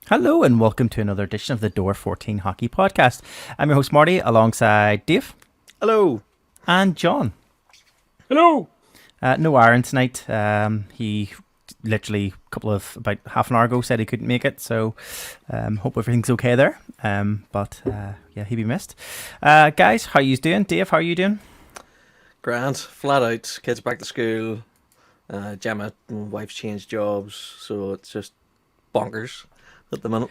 Hello and welcome to another edition of the Door 14 Hockey Podcast. I'm your host Marty alongside Dave Hello. and John. Hello. No Aaron tonight. He literally about half an hour ago said he couldn't make it, so hope everything's okay there. But he'd be missed. Guys, how you doing? Dave, how are you doing? Grand. Flat out. Kids back to school. Gemma and wife's changed jobs, so it's just bonkers at the minute.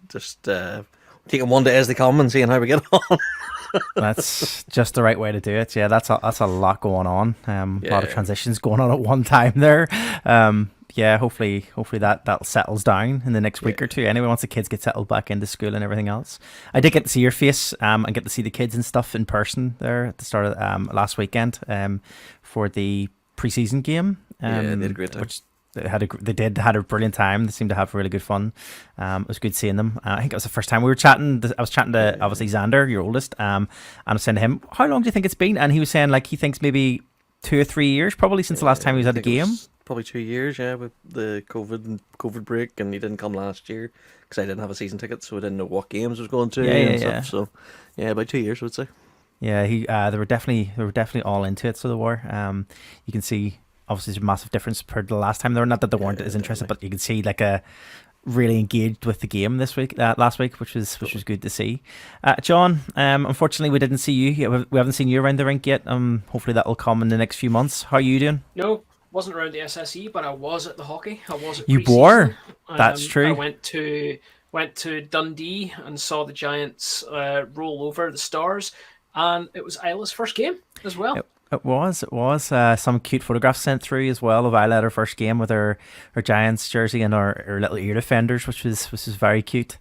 Just taking one day as they come and seeing how we get on. That's just the right way to do it. Yeah, that's a lot going on. A lot of transitions going on at one time there. Hopefully that settles down in the next week or two. Anyway, once the kids get settled back into school and everything else, I did get to see your face and get to see the kids and stuff in person there at the start of last weekend for the preseason game. They had a great time. They had a brilliant time. They seemed to have really good fun. It was good seeing them. I think it was the first time we were chatting. I was chatting to obviously Xander, your oldest, and I was saying to him, "How long do you think it's been?" And he was saying like he thinks maybe 2 or 3 years, probably since the last time he was at a game. Probably 2 years, with the COVID break, and he didn't come last year because I didn't have a season ticket, so I didn't know what games I was going to and stuff. So about 2 years, I would say. Yeah, they were definitely all into it. So they were. You can see. Obviously, there's a massive difference compared to the last time. They were not that they weren't as interested, but you can see like a really engaged with the game last week, which was good to see. John, unfortunately, we didn't see you. We haven't seen you around the rink yet. Hopefully, that will come in the next few months. How are you doing? No, wasn't around the SSE, but I was at the hockey. I was at You pre-season. were. That's true. I went to Dundee and saw the Giants roll over the Stars, and it was Isla's first game as well. It was. Some cute photographs sent through as well of Isla at her first game with her Giants jersey and her little ear defenders, which was very cute.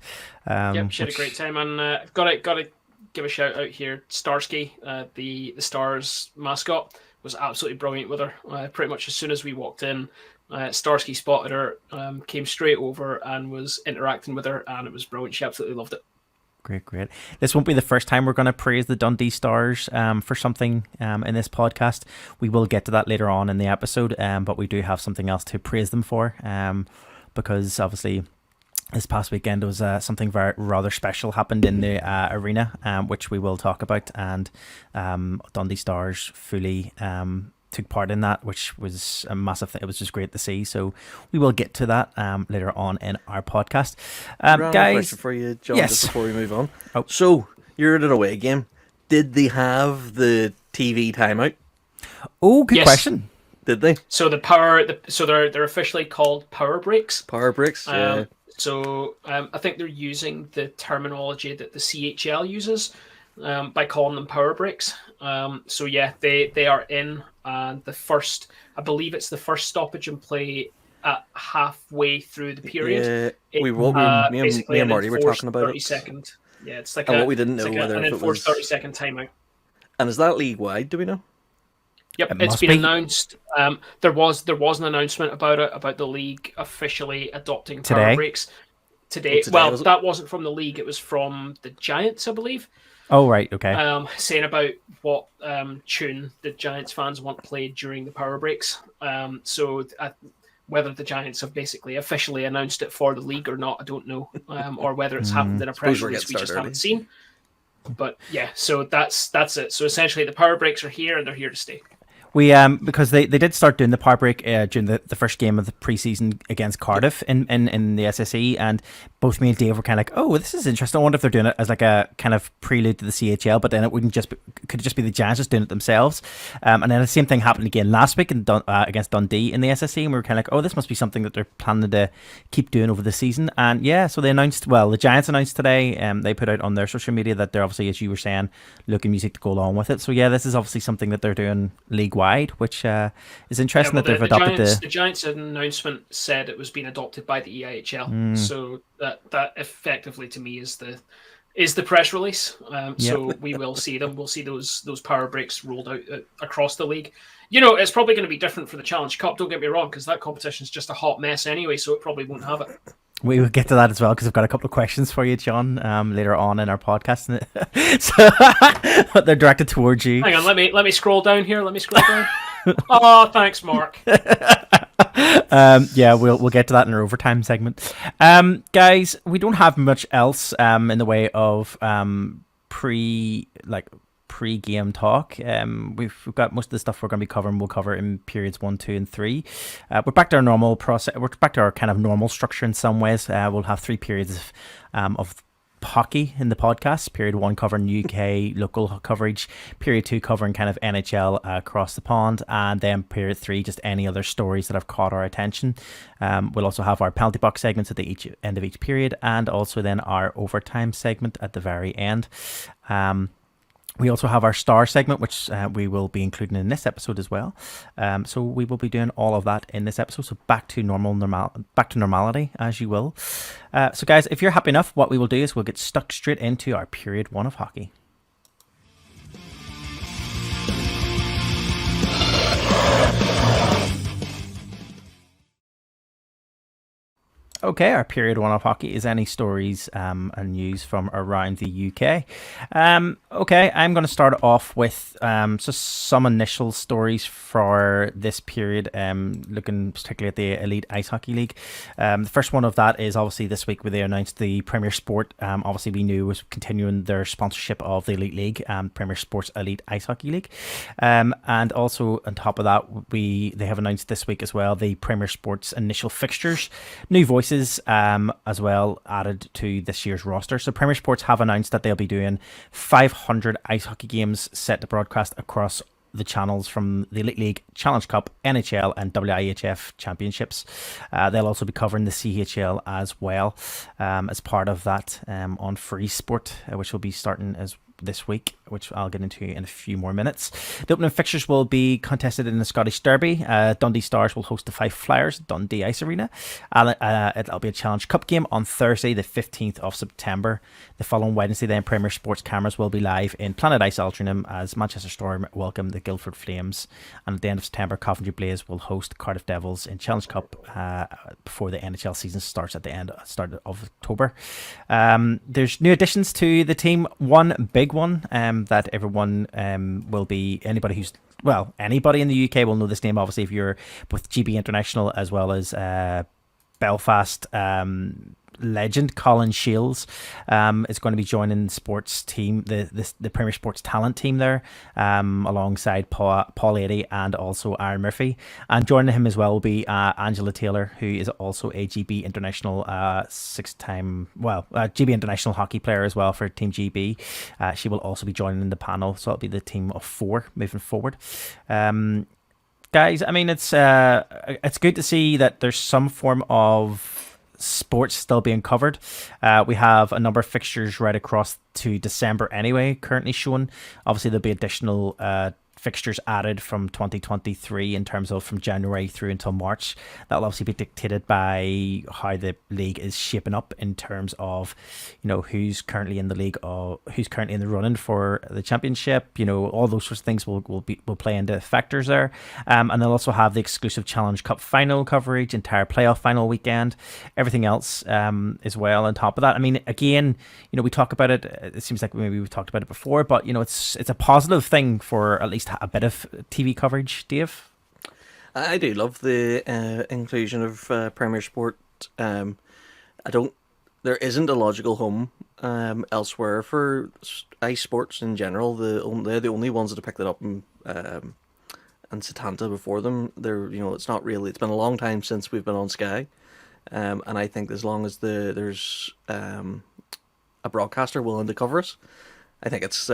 She had a great time, and I've got to give a shout out here. Starsky, the Stars mascot, was absolutely brilliant with her. Pretty much as soon as we walked in, Starsky spotted her, came straight over and was interacting with her, and it was brilliant. She absolutely loved it. Great. This won't be the first time we're going to praise the Dundee Stars for something in this podcast. We will get to that later on in the episode, but we do have something else to praise them for because obviously this past weekend was something rather special happened in the arena, which we will talk about, and Dundee Stars fully took part in that, which was a massive thing. It was just great to see. So we will get to that later on in our podcast. Guys, question for you, John, yes. just before we move on. Oh. So you're at an away game. Did they have the TV timeout? Oh, good Yes. question. Did they? So they're officially called power breaks. Power breaks. Yeah. I think they're using the terminology that the CHL uses by calling them power breaks. They are in, and I believe it's the first stoppage in play at halfway through the period. Yeah, me and Marty were talking about 30-second. Yeah, it's like what we didn't know whether an if it enforced was 30-second timeout. And is that league wide? Do we know? Yep, It it's must been be. announced. There was an announcement about the league officially adopting Today? power breaks today. Today, Well, was it? that wasn't from the league; it was from the Giants, I believe. Oh, right. Okay. Saying about what tune the Giants fans want played during the power breaks. Whether the Giants have basically officially announced it for the league or not, I don't know, or whether it's happened in a press Suppose we're release getting we just started haven't seen. But yeah, so that's it. So essentially, the power breaks are here and they're here to stay. We because they did start doing the power break during the first game of the preseason against Cardiff in the SSE, and both me and Dave were kind of like, oh, this is interesting. I wonder if they're doing it as like a kind of prelude to the CHL, but then it wouldn't could it just be the Giants just doing it themselves. And then the same thing happened again last week against Dundee in the SSE, and we were kind of like, oh, this must be something that they're planning to keep doing over the season. And yeah, so they announced, the Giants announced today, they put out on their social media that they're obviously, as you were saying, looking music to go along with it. So yeah, this is obviously something that they're doing league wide, which is interesting that they've adopted the Giants announcement said it was being adopted by the EIHL. So that effectively to me is the press release. So we will see them. We'll see those power breaks rolled out across the league. You know, it's probably going to be different for the Challenge Cup. Don't get me wrong, because that competition is just a hot mess anyway. So it probably won't have it. We will get to that as well because I've got a couple of questions for you, John, later on in our podcast. So they're directed towards you. Hang on, let me scroll down here. Let me scroll down. Oh, thanks, Mark. Yeah, we'll get to that in our overtime segment. Guys, we don't have much else in the way of pre-game talk. We've got most of the stuff we're going to be covering. We'll cover in periods 1, 2, and 3. We're back to our normal process. We're back to our kind of normal structure in some ways. We'll have 3 periods of hockey in the podcast. Period 1 covering UK local coverage, period 2 covering kind of NHL across the pond, and then period 3 just any other stories that have caught our attention. We'll also have our penalty box segments at the end of each period, and also then our overtime segment at the very end. We also have our star segment, which we will be including in this episode as well. So we will be doing all of that in this episode. So back to normality, as you will. So guys, if you're happy enough, what we will do is we'll get stuck straight into our period 1 of hockey. Okay, our period 1 of hockey is any stories and news from around the UK. Okay, I'm going to start off with just some initial stories for this period, looking particularly at the Elite Ice Hockey League. The first one of that is obviously this week where they announced the Premier Sport. Obviously, we knew was continuing their sponsorship of the Elite League, Premier Sports Elite Ice Hockey League. And also on top of that, they have announced this week as well the Premier Sports initial fixtures, new voices as well added to this year's roster. So Premier Sports have announced that they'll be doing 500 ice hockey games set to broadcast across the channels from the Elite League, Challenge Cup, NHL and WIHF championships. They'll also be covering the CHL as well as part of that on Free Sport, which will be starting as this week, which I'll get into in a few more minutes. The opening fixtures will be contested in the Scottish Derby. Dundee Stars will host the Fife Flyers at Dundee Ice Arena. It'll be a Challenge Cup game on Thursday, the 15th of September. The following Wednesday, then, Premier Sports cameras will be live in Planet Ice Altrincham as Manchester Storm welcome the Guildford Flames. And at the end of September, Coventry Blaze will host Cardiff Devils in Challenge Cup before the NHL season starts at the start of October. There's new additions to the team. One big one that everyone will be, anybody in the UK will know this name, obviously, if you're with GB International as well as Belfast legend Colin Shields is going to be joining the sports team, the Premier Sports talent team there, alongside Paul Adey and also Aaron Murphy. And joining him as well will be Angela Taylor, who is also a GB International GB International hockey player as well for Team GB. She will also be joining the panel, so it'll be the team of 4 moving forward. Guys, I mean, it's good to see that there's some form of sports still being covered. We have a number of fixtures right across to December anyway, currently shown. Obviously, there'll be additional fixtures added from 2023 in terms of from January through until March. That'll obviously be dictated by how the league is shaping up in terms of, who's currently in the league or who's currently in the running for the championship. All those sorts of things will play into factors there. And they'll also have the exclusive Challenge Cup final coverage, entire playoff final weekend, everything else as well on top of that. I mean, again, we talk about it. It seems like maybe we've talked about it before, but it's a positive thing for at least a bit of TV coverage. Dave? I do love the inclusion of Premier Sport. There isn't a logical home elsewhere for ice sports in general. They're the only ones that have picked it up and Setanta before them. It's not really. It's been a long time since we've been on Sky, and I think as long as there's a broadcaster willing to cover us, I think it's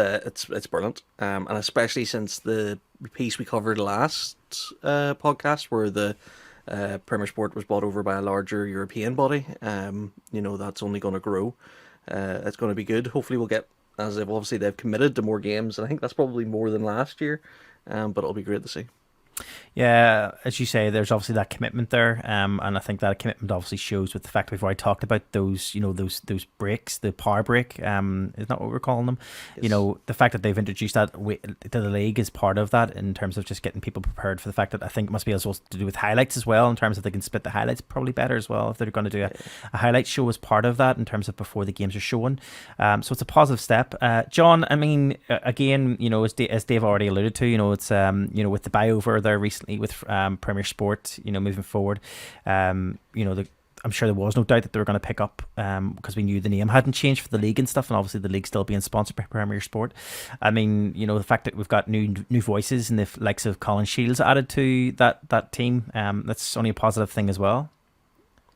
brilliant, and especially since the piece we covered last podcast, where the Premier Sport was bought over by a larger European body. That's only going to grow. It's going to be good. Hopefully, we'll get, as they've committed to more games, and I think that's probably more than last year. But it'll be great to see. Yeah, as you say, there's obviously that commitment there, and I think that commitment obviously shows with the fact we've already talked about those, those breaks, the power break, isn't that what we're calling them? Yes. The fact that they've introduced that to the league is part of that in terms of just getting people prepared for the fact that I think it must be also to do with highlights as well, in terms of they can split the highlights probably better as well if they're going to do a highlight show as part of that in terms of before the games are shown. So it's a positive step. John, I mean, again, as Dave already alluded to, it's with the buyover there recently with Premier Sport, moving forward. I'm sure there was no doubt that they were going to pick up because we knew the name hadn't changed for the league and stuff, and obviously the league still being sponsored by Premier Sport. I mean, the fact that we've got new voices and the likes of Colin Shields added to that team, that's only a positive thing as well.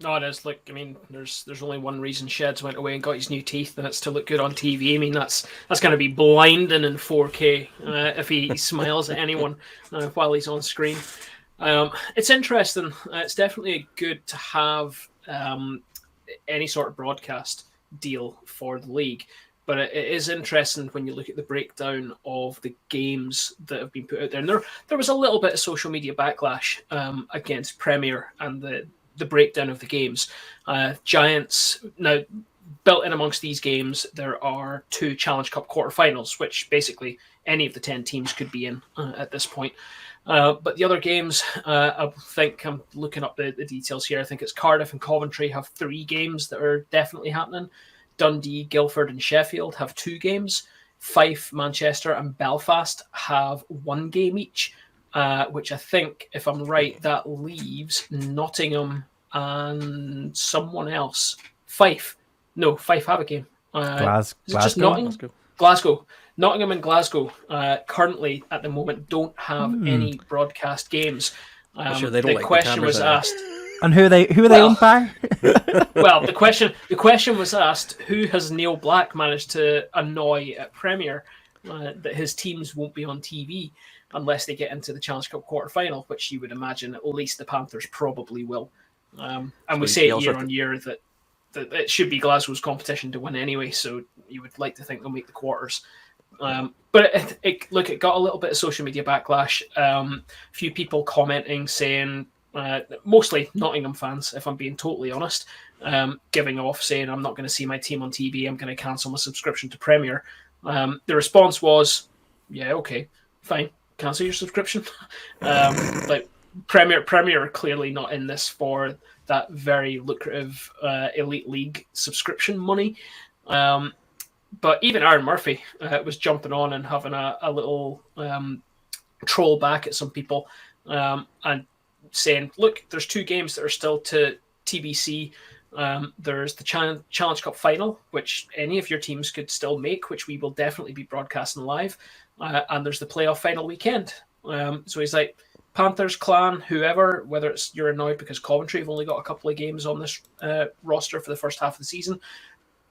No, it is. Like, I mean, there's only one reason Sheds went away and got his new teeth, and it's to look good on TV. I mean, that's going to be blinding in 4K if he smiles at anyone while he's on screen. It's interesting. It's definitely good to have any sort of broadcast deal for the league. But it is interesting when you look at the breakdown of the games that have been put out there. And there was a little bit of social media backlash against Premier and the breakdown of the games. Giants, now built in amongst these games, there are 2 Challenge Cup quarterfinals, which basically any of the 10 teams could be in at this point. But the other games, I think I'm looking up the details here. I think it's Cardiff and Coventry have 3 games that are definitely happening. Dundee, Guildford and Sheffield have 2 games. Fife, Manchester and Belfast have 1 game each, which I think, if I'm right, that leaves Nottingham and someone else. Fife have a game. Glasgow. Just Nottingham? Glasgow. Nottingham and Glasgow currently at the moment don't have any broadcast games. Sure, they don't the like question the was asked. And who are they owned by? Well, the question was asked: who has Neil Black managed to annoy at Premier that his teams won't be on TV unless they get into the Challenge Cup quarterfinal, which you would imagine at least the Panthers probably will. And we say it year on year that it should be Glasgow's competition to win anyway, so you would like to think they'll make the quarters. But it got a little bit of social media backlash. A few people commenting saying, mostly Nottingham fans, if I'm being totally honest, giving off saying, I'm not going to see my team on TV, I'm going to cancel my subscription to Premier. The response was, yeah, okay, fine, cancel your subscription. Like Premier are clearly not in this for that very lucrative Elite League subscription money. But even Aaron Murphy was jumping on and having a little troll back at some people and saying, look, there's 2 games that are still to TBC. There's the Challenge Cup final, which any of your teams could still make, which we will definitely be broadcasting live. And there's the playoff final weekend. So he's like, Panthers, Clan, whoever, whether it's you're annoyed because Coventry have only got a couple of games on this roster for the first half of the season,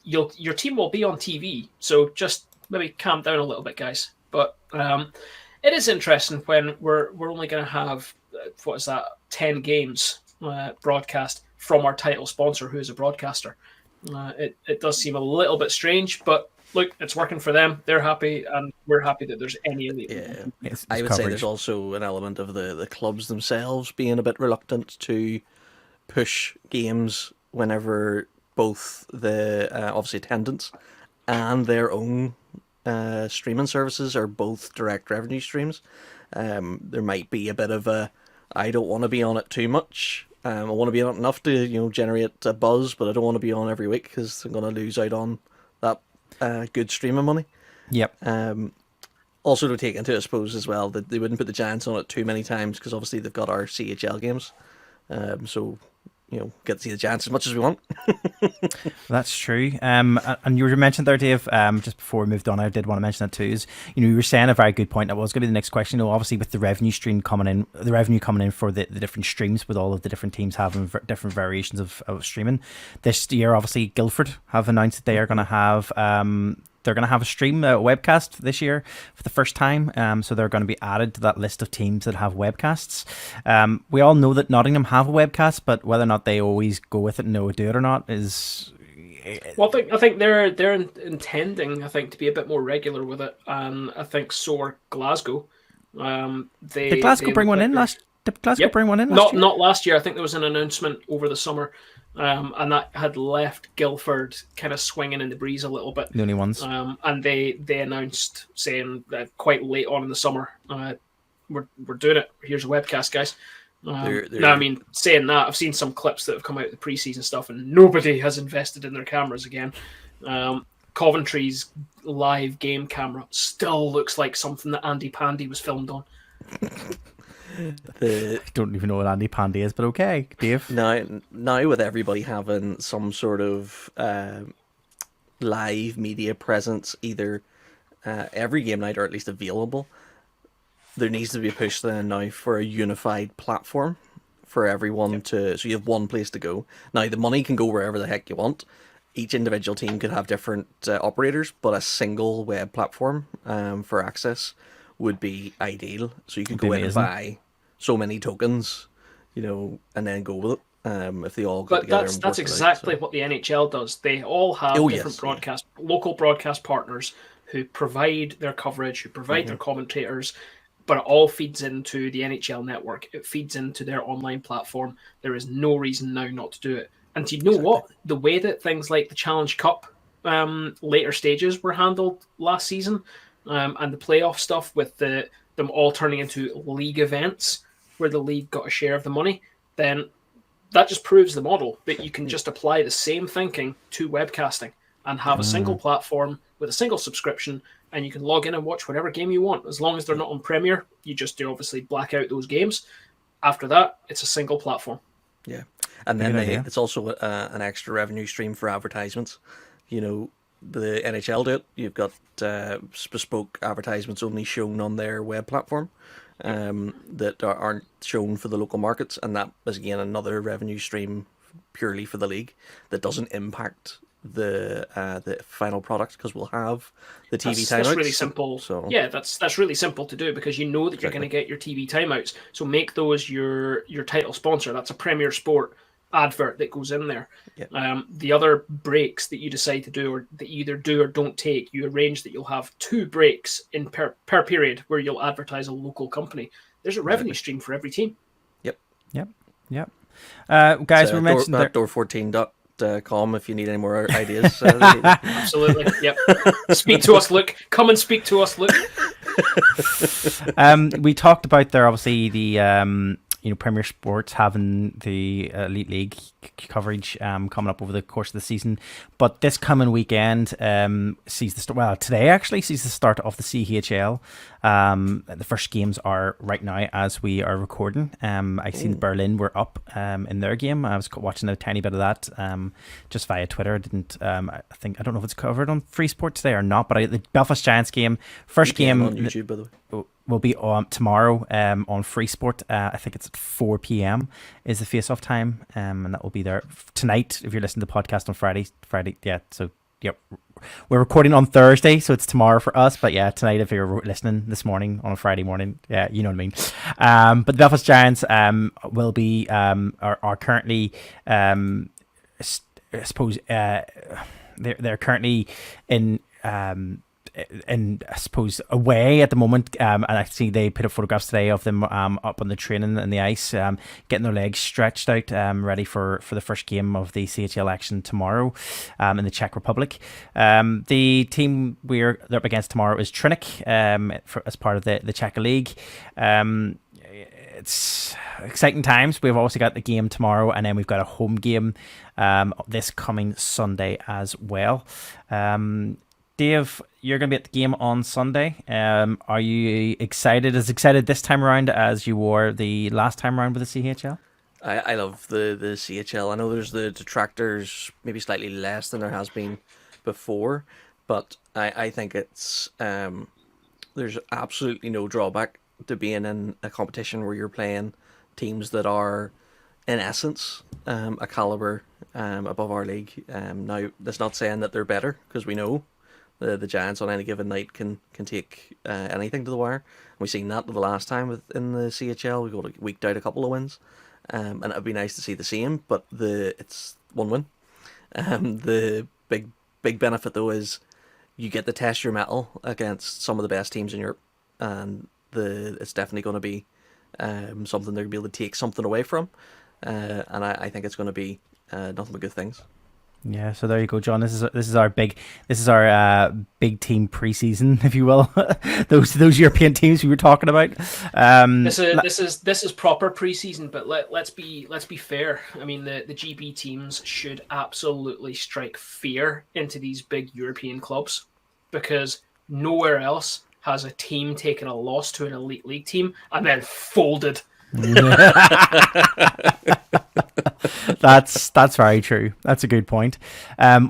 your team will be on TV. So just maybe calm down a little bit, guys. But it is interesting when we're only going to have 10 games broadcast from our title sponsor, who is a broadcaster. It does seem a little bit strange, but look, it's working for them. They're happy, and we're happy that there's any elite. Yeah, it's I would coverage. say there's also an element of the clubs themselves being a bit reluctant to push games whenever both the obviously attendance and their own streaming services are both direct revenue streams. There might be a bit of a, I don't want to be on it too much. I want to be on it enough to generate a buzz, but I don't want to be on every week because I'm going to lose out on that good streaming money. Yep. Also to take into, I suppose, as well, that they wouldn't put the Giants on it too many times because obviously they've got our CHL games. So, get to see the Giants as much as we want. That's true. And you were mentioned there, Dave, just before we moved on, I did want to mention that too, is, you were saying a very good point. That was going to be the next question. Obviously with the revenue coming in for the different streams, with all of the different teams having different variations of streaming. This year, obviously, Guildford have announced that they are going to have a stream, a webcast this year for the first time. So they're going to be added to that list of teams that have webcasts. We all know that Nottingham have a webcast, but whether or not they always go with it and do it or not is... Well, I think they're intending, to be a bit more regular with it, and I think so are Glasgow. Did Glasgow bring one in last? Did Glasgow bring one in last year? Not last year. I think there was an announcement over the summer. And that had left Guildford kind of swinging in the breeze a little bit. The only ones. And they announced, saying that quite late on in the summer, we're doing it. Here's a webcast, guys. Now, I mean, saying that, I've seen some clips that have come out of the preseason stuff, and nobody has invested in their cameras again. Coventry's live game camera still looks like something that Andy Pandy was filmed on. The I don't even know what Andy Pandy is, but okay, Dave. now with everybody having some sort of live media presence, either every game night or at least available, there needs to be a push then now for a unified platform for everyone to, so you have one place to go. Now the money can go wherever the heck you want. Each individual team could have different operators, but a single web platform for access would be ideal. So you could go in and buy so many tokens, and then go with it. If they all got But together that's and that's worked it out. exactly what the NHL does. They all have different local broadcast partners who provide their coverage, who provide their commentators, but it all feeds into the NHL network. It feeds into their online platform. There is no reason now not to do it. And you know what? The way that things like the Challenge Cup later stages were handled last season, and the playoff stuff with them all turning into league events where the league got a share of the money, then that just proves the model that you can just apply the same thinking to webcasting and have a single platform with a single subscription, and you can log in and watch whatever game you want. As long as they're not on Premier, you just do obviously black out those games. After that, it's a single platform. Yeah, and then it's also an extra revenue stream for advertisements. The NHL do it. You've got bespoke advertisements only shown on their web platform that aren't shown for the local markets, and that is again another revenue stream purely for the league that doesn't impact the final product, because we'll have the TV timeouts. That's really simple. So yeah, that's really simple to do, because you know that you're going to get your TV timeouts. So make those your title sponsor. That's a Premier Sport advert that goes in there. Yeah. The other breaks that you decide to do, or that you either do or don't take, you arrange that you'll have 2 breaks in per period where you'll advertise a local company. There's a revenue stream for every team. Yep. Guys, we mentioned door14.com if you need any more ideas. Absolutely. Yep. Speak to us, Luke. Come and speak to us, Luke. We talked about there, obviously, the Premier Sports having the Elite League coverage coming up over the course of the season, but this coming weekend sees the start. Well, today actually sees the start of the CHL. The first games are right now as we are recording. I seen Berlin were up in their game. I was watching a tiny bit of that just via Twitter. I don't know if it's covered on Free Sport today or not, but the Belfast Giants game, first game on YouTube, by the way, will be on tomorrow on Free Sport. I think it's at 4 p.m. is the face-off time, and that will be there tonight if you're listening to the podcast on Friday. Yeah, so yep, we're recording on Thursday, so it's tomorrow for us, but yeah, tonight if you're listening this morning on a Friday morning, yeah, you know what I mean. But the Belfast Giants will be are currently I suppose they're currently in I suppose away at the moment, and I see they put up photographs today of them up on the training and the ice, getting their legs stretched out, ready for the first game of the CHL action tomorrow in the Czech Republic. The team they're up against tomorrow is Trinec, as part of the Czech League. It's exciting times. We've also got the game tomorrow, and then we've got a home game this coming Sunday as well. Dave, you're going to be at the game on Sunday. Are you excited? As excited this time around as you were the last time around with the CHL? I love the CHL. I know there's the detractors, maybe slightly less than there has been before, but I think it's there's absolutely no drawback to being in a competition where you're playing teams that are, in essence, a caliber above our league. Now, that's not saying that they're better, because we know the Giants on any given night can take anything to the wire. We've seen that the last time in the CHL. We eked out a couple of wins, and it'd be nice to see the same. But it's one win. The big benefit though is you get to test your mettle against some of the best teams in Europe, and it's definitely going to be something they're going to be able to take something away from, and I think it's going to be nothing but good things. Yeah, so there you go, John. This is our big big team preseason, if you will. those European teams we were talking about. This is proper preseason, but let's be fair. I mean, the GB teams should absolutely strike fear into these big European clubs, because nowhere else has a team taken a loss to an elite league team and then folded. That's very true. That's a good point.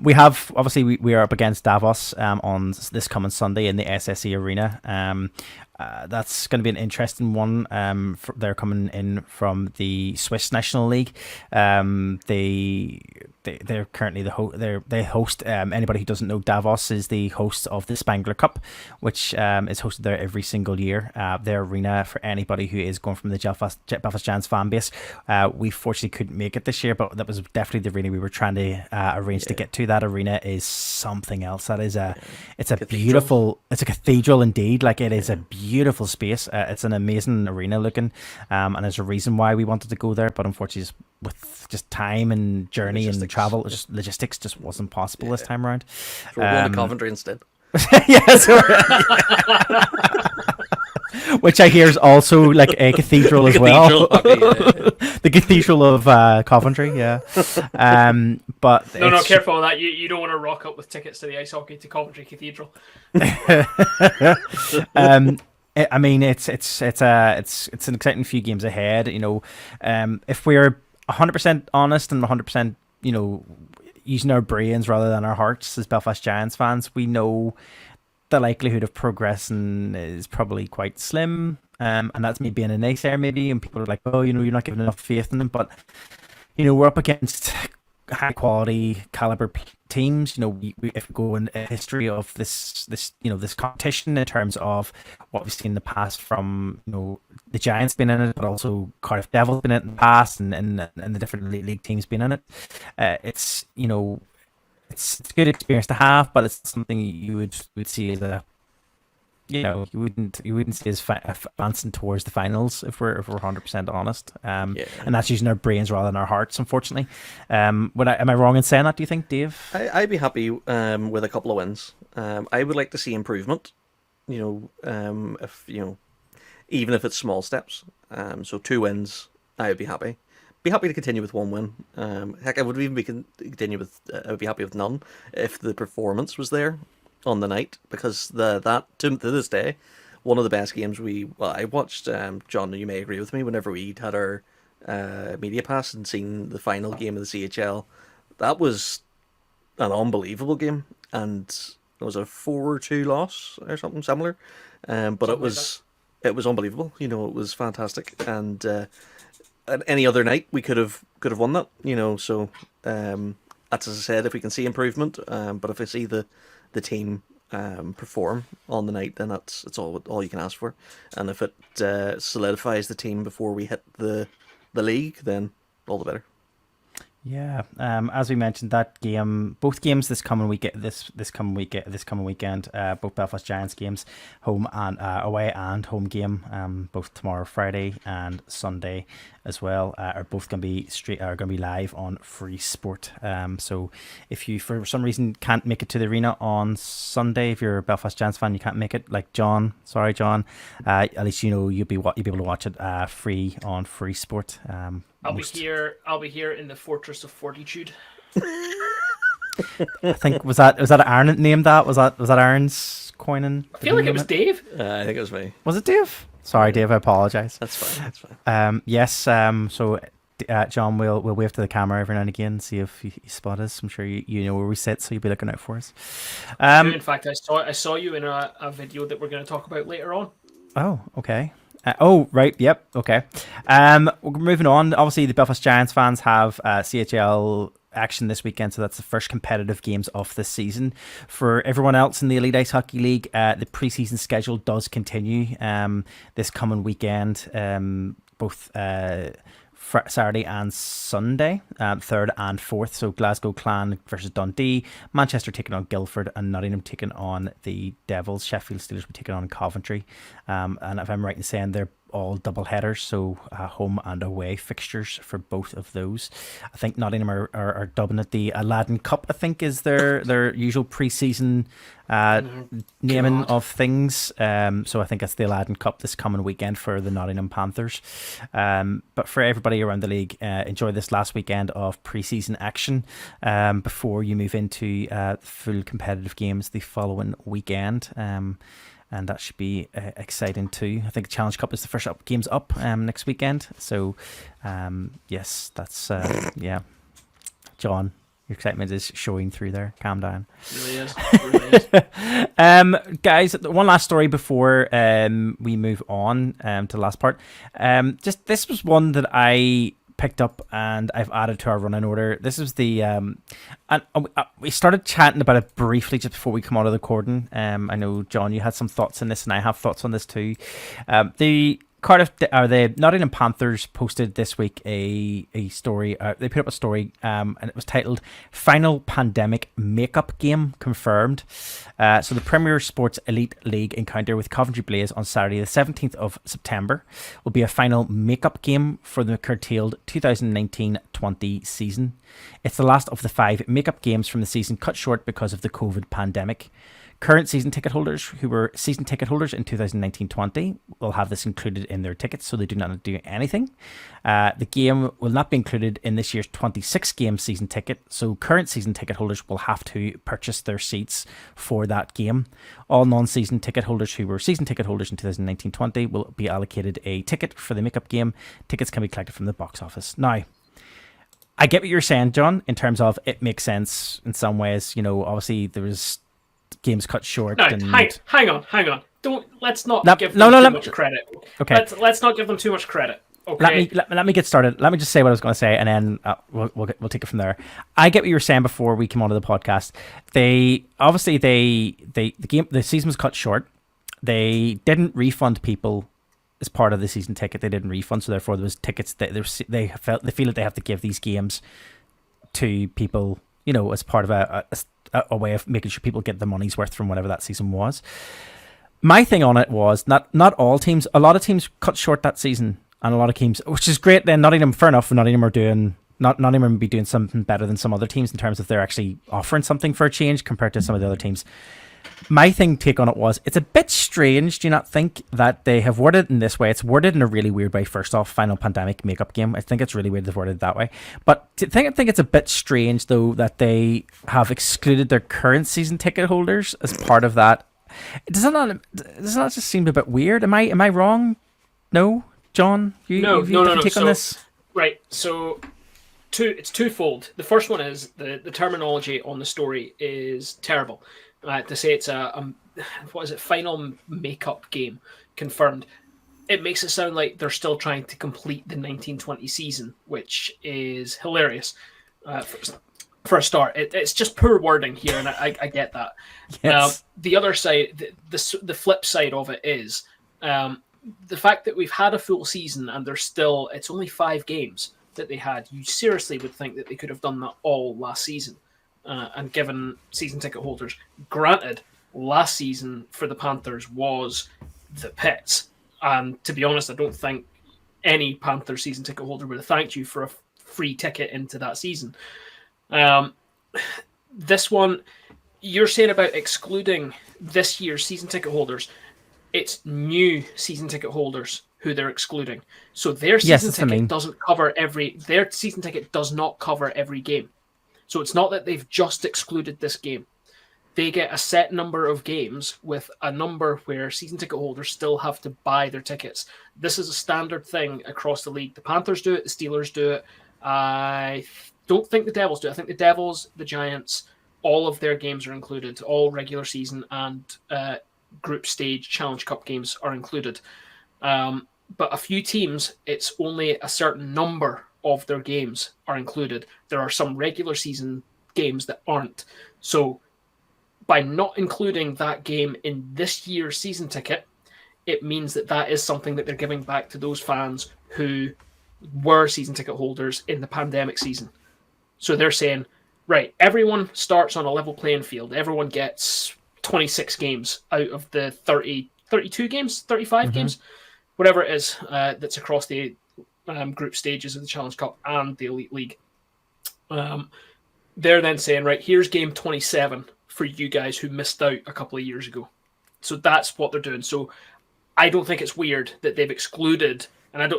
We have obviously we are up against Davos on this coming Sunday in the SSE Arena. That's going to be an interesting one. They're coming in from the Swiss National League. They're currently they host. Anybody who doesn't know, Davos is the host of the Spangler Cup, which is hosted there every single year. Their arena, for anybody who is going from the Belfast Giants fan base, we fortunately couldn't make it this year, but that was definitely the arena we were trying to arrange to get to. That arena is something else. That is it's a beautiful. It's a cathedral indeed. Like, it is a beautiful space. It's an amazing arena looking, and there's a reason why we wanted to go there, but unfortunately, with just time and journey and travel, logistics just wasn't possible this time around. So we're going to Coventry instead. Yes. Which I hear is also like a cathedral as well. The Cathedral of Coventry, yeah. But no, careful with that. You don't want to rock up with tickets to the ice hockey to Coventry Cathedral. I mean, it's an exciting few games ahead. You know, if we're 100% honest and 100%, you know, using our brains rather than our hearts as Belfast Giants fans, we know the likelihood of progressing is probably quite slim. And that's me being a naysayer maybe, and people are like, oh, you know, you're not giving enough faith in them. But, you know, we're up against high quality caliber teams. You know, we if we go in a history of this competition in terms of what we've seen in the past from, you know, the Giants being in it, but also Cardiff Devils been in it in the past, and the different league teams being in it. It's, you know, it's a good experience to have, but it's something you would see as a, you know, you wouldn't see as advancing towards the finals if we're 100% honest. And that's using our brains rather than our hearts, unfortunately. Am I wrong in saying that, do you think, Dave? I'd be happy with a couple of wins. I would like to see improvement. You know, if you know, even if it's small steps. So 2 wins, I would be happy. Be happy to continue with 1 win. Heck, I would even I would be happy with none if the performance was there on the night, because to this day, one of the best games I watched. John, you may agree with me. Whenever we had our media pass and seen the final game of the CHL, that was an unbelievable game, and it was a 4-2 loss or something similar. But it was unbelievable. You know, it was fantastic, and any other night we could have won that. You know, so that's, as I said, if we can see improvement. But if I see the team perform on the night, then it's all you can ask for. And if it solidifies the team before we hit the league, then all the better. Yeah, as we mentioned, both games this coming weekend, both Belfast Giants games, home and away and home game, both tomorrow, Friday, and Sunday as well, are both going to be live on Free Sport. So if you for some reason can't make it to the arena on Sunday, if you're a Belfast Giants fan, you can't make it, like John. Sorry, John. At least you know you'll be able to watch it free on Free Sport. I'll be here in the Fortress of Fortitude. I think was that Aaron named that? Was that Aaron's coining? I feel like it was Dave. I think it was me. Was it Dave? Sorry, Dave. I apologise. That's fine. Yes. So, John, we'll wave to the camera every now and again, see if you spot us. I'm sure you know where we sit, so you'll be looking out for us. In fact, I saw you in a video that we're going to talk about later on. Oh, okay. Right. Yep. Okay. We're moving on. Obviously, the Belfast Giants fans have CHL action this weekend, so that's the first competitive games of the season. For everyone else in the Elite Ice Hockey League, the preseason schedule does continue this coming weekend, both Saturday and Sunday, 3rd and 4th. So Glasgow Clan versus Dundee, Manchester taking on Guildford, and Nottingham taking on the Devils. Sheffield Steelers will be taking on Coventry. And if I'm right in saying, they're all double headers, so home and away fixtures for both of those. I think Nottingham are dubbing it the Aladdin Cup, I think is their usual pre-season naming of things. So I think it's the Aladdin Cup this coming weekend for the Nottingham Panthers. But for everybody around the league, enjoy this last weekend of pre-season action before you move into full competitive games the following weekend. and that should be exciting too. I think Challenge Cup is the first games up next weekend. So, yes, that's yeah. John, your excitement is showing through there. Calm down. It really is. It really is. Guys, one last story before we move on to the last part. Just this was one that I picked up and I've added to our running order. This is the and we started chatting about it briefly just before we come out of the recording. I know, John, you had some thoughts on this, and I have thoughts on this too. The the Nottingham Panthers posted this week a story. They put up a story, and it was titled "Final Pandemic Makeup Game Confirmed." So the Premier Sports Elite League encounter with Coventry Blaze on Saturday, the 17th of September, will be a final makeup game for the curtailed 2019-20 season. It's the last of the 5 makeup games from the season, cut short because of the COVID pandemic. Current season ticket holders who were season ticket holders in 2019-20 will have this included in their tickets, so they do not do anything. The game will not be included in this year's 26-game season ticket, so current season ticket holders will have to purchase their seats for that game. All non-season ticket holders who were season ticket holders in 2019-20 will be allocated a ticket for the makeup game. Tickets can be collected from the box office. Now, I get what you're saying, John, in terms of it makes sense in some ways. You know, obviously there was games cut short. No, and hang on. Let's not give them too much credit. Okay. Let's not give them too much credit. Okay. Let me get started. Let me just say what I was going to say, and then we'll take it from there. I get what you were saying before we came onto the podcast. The season was cut short. They didn't refund people as part of the season ticket. They didn't refund, so therefore there was tickets that they feel that they have to give these games to people, you know, as part of a way of making sure people get the money's worth from whatever that season was. My thing on it was not all teams. A lot of teams cut short that season, and a lot of teams, which is great. Then Nottingham, fair enough. Nottingham are doing Nottingham be doing something better than some other teams in terms of they're actually offering something for a change compared to some of the other teams. My take on it was it's a bit strange. Do you not think that they have worded it in this way? It's worded in a really weird way. First off, final pandemic makeup game. I think it's really weird they've worded it that way. But I think it's a bit strange though that they have excluded their current season ticket holders as part of that. Does it not just seem a bit weird? Am I wrong? No, John. No. Take on this. Right. So it's twofold. The first one is the terminology on the story is terrible. To say it's a final makeup game confirmed, it makes it sound like they're still trying to complete the 1920 season, which is hilarious. For a start, it's just poor wording here, and I get that. Yes. The other side, the flip side of it is the fact that we've had a full season and it's only 5 games that they had. You seriously would think that they could have done that all last season. And given season ticket holders, granted, last season for the Panthers was the pits. And to be honest, I don't think any Panthers season ticket holder would have thanked you for a free ticket into that season. This one, you're saying about excluding this year's season ticket holders. It's new season ticket holders who they're excluding. So their season ticket doesn't cover their season ticket does not cover every game. So it's not that they've just excluded this game. They get a set number of games with a number where season ticket holders still have to buy their tickets. This is a standard thing across the league. The Panthers do it. The Steelers do it. I don't think the Devils do it. I think the Devils, the Giants, all of their games are included. All regular season and group stage Challenge Cup games are included. But a few teams, it's only a certain number of their games are included. There are some regular season games that aren't. So by not including that game in this year's season ticket, it means that is something that they're giving back to those fans who were season ticket holders in the pandemic season. So they're saying, right, everyone starts on a level playing field. Everyone gets 26 games out of the 32 games, 35 games, whatever it is that's across the group stages of the Challenge Cup and the Elite League. They're then saying, right, here's game 27 for you guys who missed out a couple of years ago. So that's what they're doing. So I don't think it's weird that they've excluded, and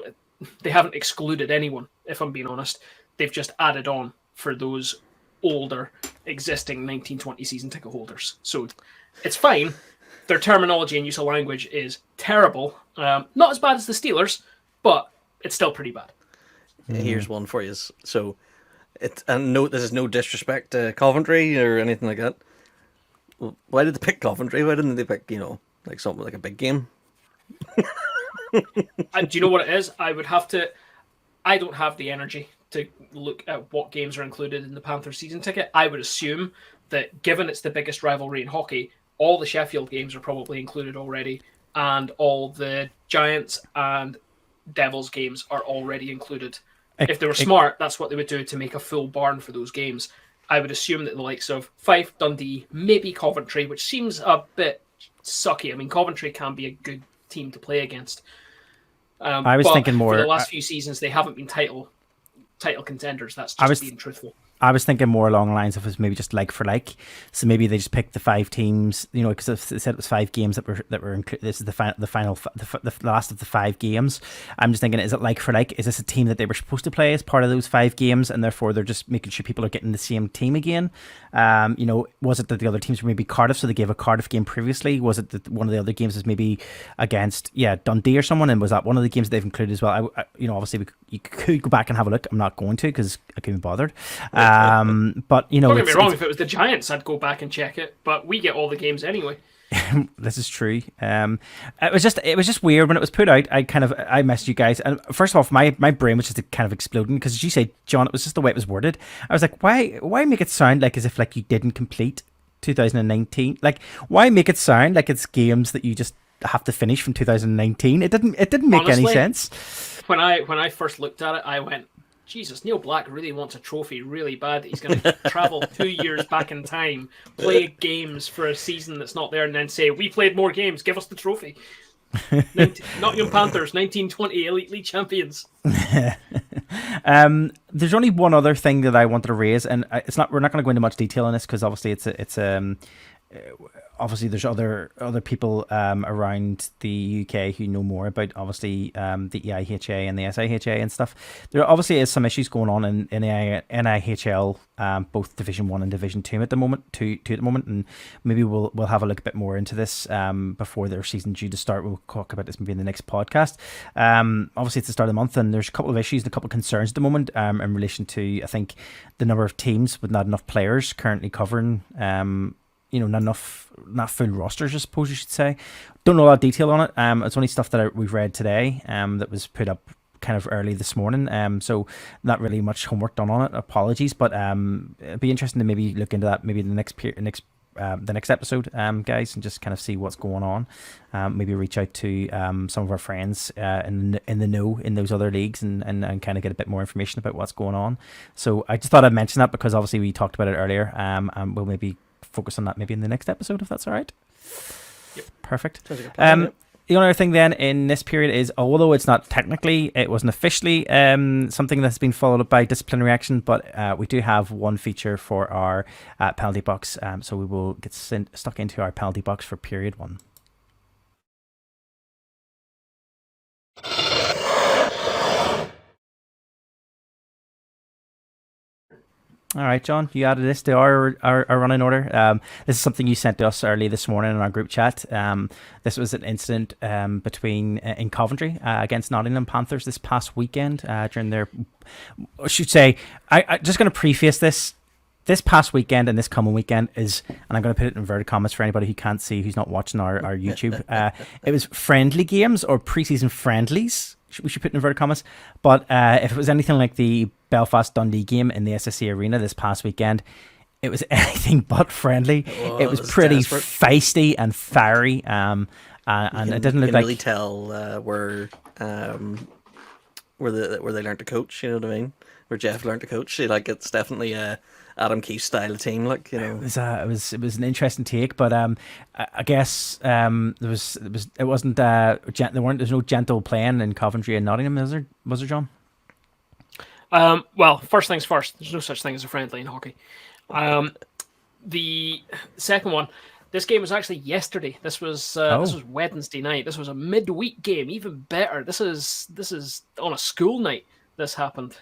they haven't excluded anyone, if I'm being honest. They've just added on for those older existing 1920 season ticket holders. So it's fine. their terminology and use of language is terrible. Not as bad as the Steelers, but it's still pretty bad. Here's one for you. So, and no, this is no disrespect to Coventry or anything like that. Why did they pick Coventry? Why didn't they pick, like something like a big game? Do you know what it is? I don't have the energy to look at what games are included in the Panthers season ticket. I would assume that given it's the biggest rivalry in hockey, all the Sheffield games are probably included already, and all the Giants and Devils games are already included. If they were smart, that's what they would do to make a full barn for those games. I would assume that the likes of Fife, Dundee, maybe Coventry, which seems a bit sucky. I mean, Coventry can be a good team to play against. I was thinking more for the last few seasons. They haven't been title contenders. That's just being truthful. I was thinking more along the lines of it was maybe just like for like. So maybe they just picked the 5 teams, because they said it was 5 games that were included. This is the last of the 5 games. I'm just thinking, is it like for like? Is this a team that they were supposed to play as part of those 5 games, and therefore they're just making sure people are getting the same team again? Was it that the other teams were maybe Cardiff, so they gave a Cardiff game previously? Was it that one of the other games was maybe against Dundee or someone, and was that one of the games they've included as well? Obviously you could go back and have a look. I'm not going to because I couldn't be bothered. But don't get me wrong. If it was the Giants, I'd go back and check it. But we get all the games anyway. This is true. It was just weird when it was put out. I messaged you guys, and first off, my brain was just kind of exploding because, as you say, John, it was just the way it was worded. I was like, why make it sound like as if like you didn't complete 2019? Like, why make it sound like it's games that you just have to finish from 2019? It didn't make Honestly, any sense. When I first looked at it, I went, Jesus, Neil Black really wants a trophy really bad that he's going to travel 2 years back in time, play games for a season that's not there, and then say, we played more games, give us the trophy. Nottingham Panthers, 1920 Elite League champions. There's only one other thing that I wanted to raise, and we're not going to go into much detail on this because obviously obviously there's other people around the UK who know more about obviously the EIHA and the SIHA and stuff. There obviously is some issues going on in NIHL, both Division 1 and Division 2 at the moment, and maybe we'll have a look a bit more into this before their season due to start. We'll talk about this maybe in the next podcast. Obviously it's the start of the month, and there's a couple of issues, a couple of concerns at the moment in relation to, I think, the number of teams with not enough players currently covering not full rosters, I suppose you should say. Don't know a lot of detail on it. It's only stuff that we've read today that was put up kind of early this morning. So not really much homework done on it. Apologies, but it'd be interesting to maybe look into that maybe the next episode, guys, and just kind of see what's going on. Maybe reach out to some of our friends in the know in those other leagues and kind of get a bit more information about what's going on. So I just thought I'd mention that because obviously we talked about it earlier. And we'll maybe focus on that maybe in the next episode, if that's all right. Yep. Perfect. Sounds like a plan, yep. The only other thing then in this period is, although it's not technically, it wasn't officially something that's been followed up by disciplinary action, but we do have one feature for our penalty box. So we will get stuck into our penalty box for period 1. All right, John, you added this to our running order. This is something you sent to us early this morning in our group chat. This was an incident in Coventry against Nottingham Panthers this past weekend during their, I should say, I'm just going to preface this. This past weekend and this coming weekend is, and I'm going to put it in inverted commas for anybody who can't see, who's not watching our YouTube. It was friendly games or preseason friendlies. We should put in inverted commas. But if it was anything like the Belfast Dundee game in the SSE Arena this past weekend, it was anything but friendly. It was pretty desperate, feisty and fiery. And it didn't look like. You can really tell where they learned to coach. You know what I mean? Where Jeff learned to coach. It's definitely Adam Keefe's style of team. It was an interesting take, but I guess there's no gentle playing in Coventry and Nottingham, was there, John? Well, first things first, there's no such thing as a friendly in hockey. The second one, this game was actually yesterday. This was Wednesday night. This was a midweek game, even better. This is on a school night. This happened.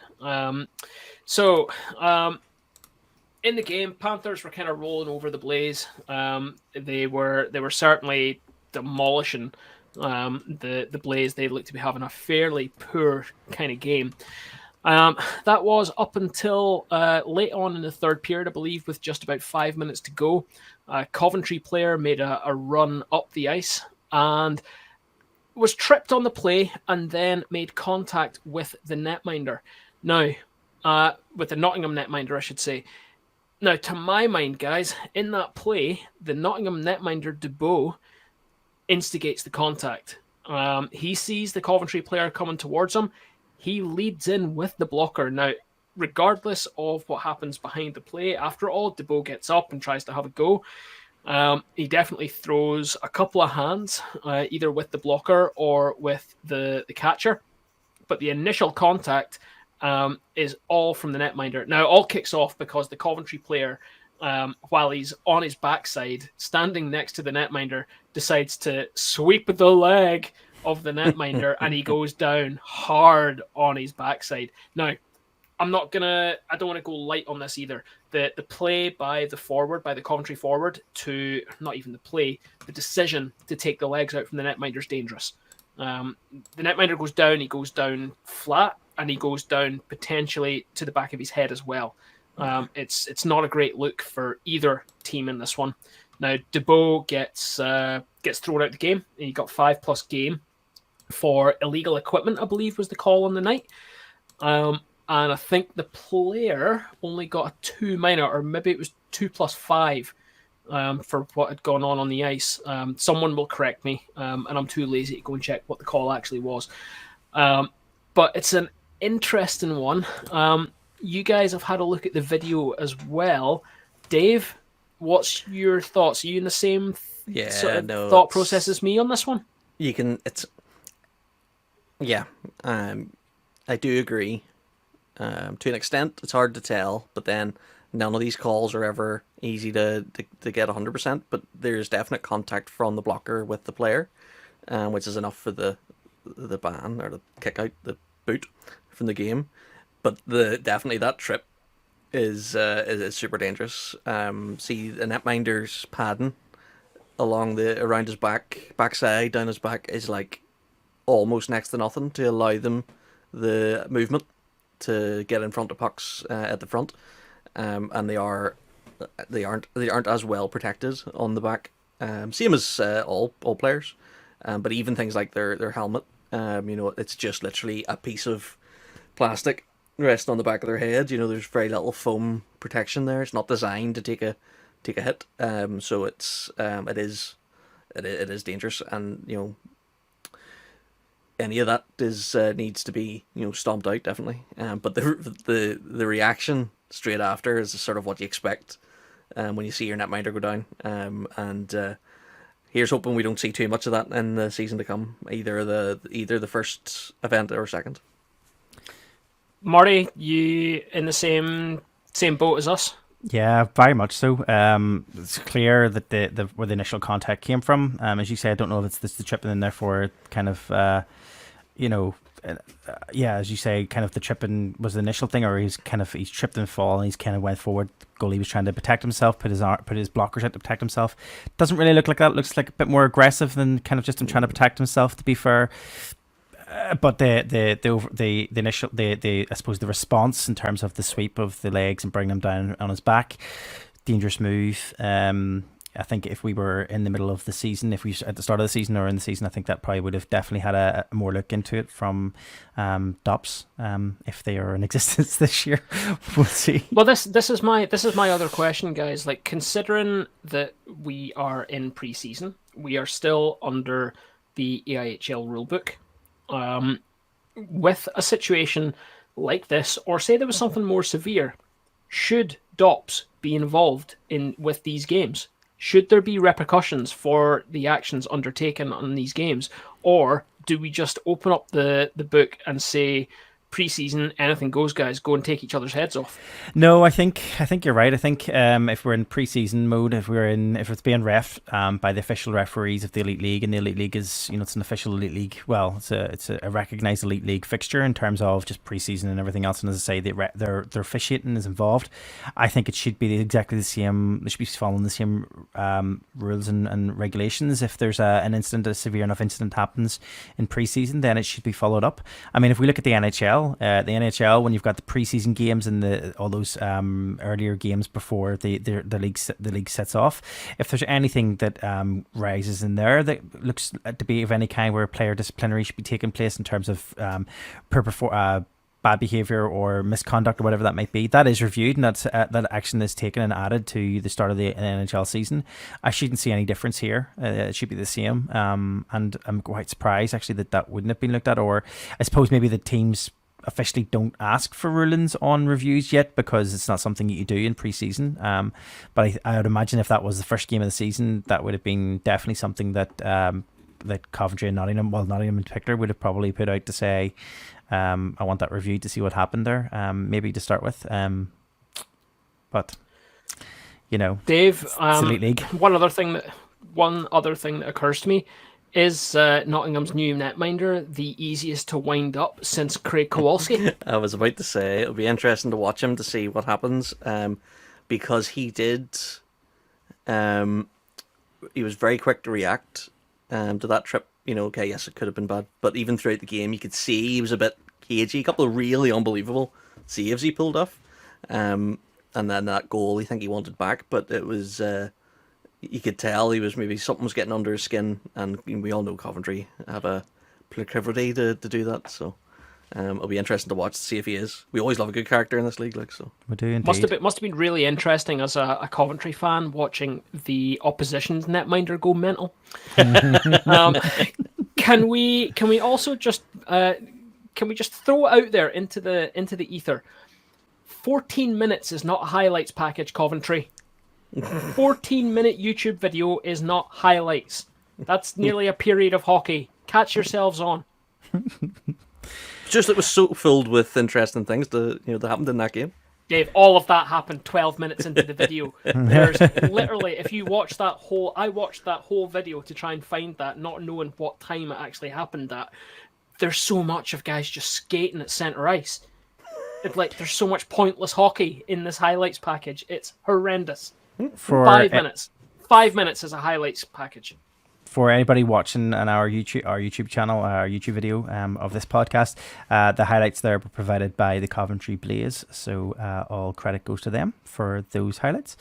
in the game, Panthers were kind of rolling over the Blaze. They were certainly demolishing the Blaze. They looked to be having a fairly poor kind of game. That was up until late on in the third period, I believe, with just about 5 minutes to go. A Coventry player made a run up the ice and was tripped on the play and then made contact with the netminder. Now, with the Nottingham netminder, I should say. Now, to my mind, guys, in that play, the Nottingham netminder Dubois instigates the contact. He sees the Coventry player coming towards him. He leads in with the blocker. Now, regardless of what happens behind the play, after all, Dubois gets up and tries to have a go. He definitely throws a couple of hands, either with the blocker or with the catcher. But the initial contact is all from the netminder. Now, all kicks off because the Coventry player, while he's on his backside, standing next to the netminder, decides to sweep the leg of the netminder and he goes down hard on his backside. Now, I don't want to go light on this either. The play by the Coventry forward to, not even the play, the decision to take the legs out from the netminder is dangerous. The netminder goes down, he goes down flat, and he goes down potentially to the back of his head as well. It's not a great look for either team in this one. Now, Dubois gets thrown out the game. He got 5+ game for illegal equipment, I believe was the call on the night. And I think the player only got a 2 minor, or maybe it was 2+5 for what had gone on the ice. Someone will correct me, and I'm too lazy to go and check what the call actually was. But it's an interesting one. You guys have had a look at the video as well. Dave, what's your thoughts? Are you in the same thought process as me on this one? I do agree. To an extent, it's hard to tell, but then none of these calls are ever easy to get 100%, but there's definite contact from the blocker with the player, which is enough for the ban, or the kick out, the boot from the game. But definitely that trip is super dangerous. See the netminder's padding around his backside, down his back, is like almost next to nothing to allow them the movement to get in front of pucks at the front, and they aren't as well protected on the back. Same as all players, but even things like their helmet, it's just literally a piece of plastic resting on the back of their head. There's very little foam protection there. It's not designed to take a hit. So it is dangerous, and any of that needs to be stomped out, definitely. But the reaction straight after is sort of what you expect when you see your netminder go down. And here's hoping we don't see too much of that in the season to come, either the first event or second. Marty, you in the same boat as us? Yeah, very much so. It's clear that where the initial contact came from. As you say, I don't know if it's the tripping and therefore kind of, as you say, kind of the tripping was the initial thing, or he's tripped and fall and he's kind of went forward. Goalie was trying to protect himself, put his blockers out to protect himself. Doesn't really look like that. It looks like a bit more aggressive than kind of just him trying to protect himself, to be fair. But the initial I suppose the response in terms of the sweep of the legs and bring them down on his back, dangerous move. I think if we were in the middle of the season, if we at the start of the season or in the season, I think that probably would have definitely had a more look into it from DOPS, if they are in existence this year. We'll see. Well, this is my other question, guys. Like, considering that we are in preseason, we are still under the AIHL rulebook. With a situation like this, or say there was something more severe, should DOPS be involved with these games? Should there be repercussions for the actions undertaken on these games? Or do we just open up the book and say preseason, anything goes, guys. Go and take each other's heads off. No, I think you're right. I think if we're in preseason mode, if it's being ref by the official referees of the Elite League, and the Elite League is, it's an official Elite League. Well, it's a recognised Elite League fixture in terms of just preseason and everything else. And as I say, their officiating is involved. I think it should be exactly the same. They should be following the same rules and regulations. If there's a severe enough incident happens in preseason, then it should be followed up. I mean, if we look at the NHL, when you've got the preseason games and all those earlier games before the league sets off, if there's anything that rises in there that looks to be of any kind where player disciplinary should be taking place in terms of bad behaviour or misconduct or whatever that might be, that is reviewed, and that action is taken and added to the start of the NHL season. I shouldn't see any difference here. It should be the same, and I'm quite surprised actually that wouldn't have been looked at. Or I suppose maybe the teams officially don't ask for rulings on reviews yet because it's not something that you do in pre-season. But I would imagine if that was the first game of the season, that would have been definitely something that Coventry and Nottingham in particular, would have probably put out to say, I want that reviewed to see what happened there, maybe to start with. But Dave, it's Elite League. One other thing that occurs to me is Nottingham's new netminder the easiest to wind up since Craig Kowalski? I was about to say it'll be interesting to watch him to see what happens, because he did. He was very quick to react to that trip. Okay, yes, it could have been bad, but even throughout the game, you could see he was a bit cagey. A couple of really unbelievable saves he pulled off, and then that goal, I think he wanted back, but it was. You could tell he was something was getting under his skin, and we all know Coventry have a proclivity to do that. So it'll be interesting to watch to see if he is. We always love a good character in this league, so we do indeed. Must have been really interesting as a Coventry fan watching the opposition's netminder go mental. Can we also just throw it out there into the ether? 14 minutes is not a highlights package, Coventry. 14-minute YouTube video is not highlights. That's nearly a period of hockey. Catch yourselves on. Just it was so filled with interesting things that happened in that game. Dave, all of that happened 12 minutes into the video. There's literally, if you watch I watched that whole video to try and find that, not knowing what time it actually happened at. There's so much of guys just skating at centre ice. It's like there's so much pointless hockey in this highlights package. It's horrendous. For 5 minutes. 5 minutes is a highlights package. For anybody watching on our YouTube channel, our YouTube video of this podcast, the highlights there were provided by the Coventry Blaze, so all credit goes to them for those highlights.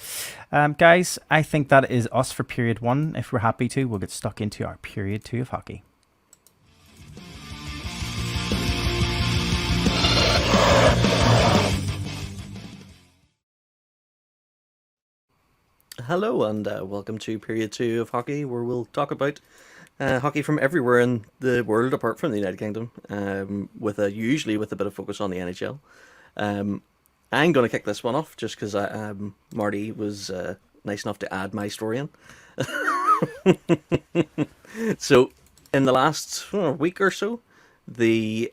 Guys, I think that is us for period 1. If we're happy to, we'll get stuck into our period 2 of hockey. Hello and welcome to period 2 of hockey, where we'll talk about hockey from everywhere in the world apart from the United Kingdom, usually with a bit of focus on the NHL. I'm going to kick this one off just because Marty was nice enough to add my story in. So, in the last week or so, the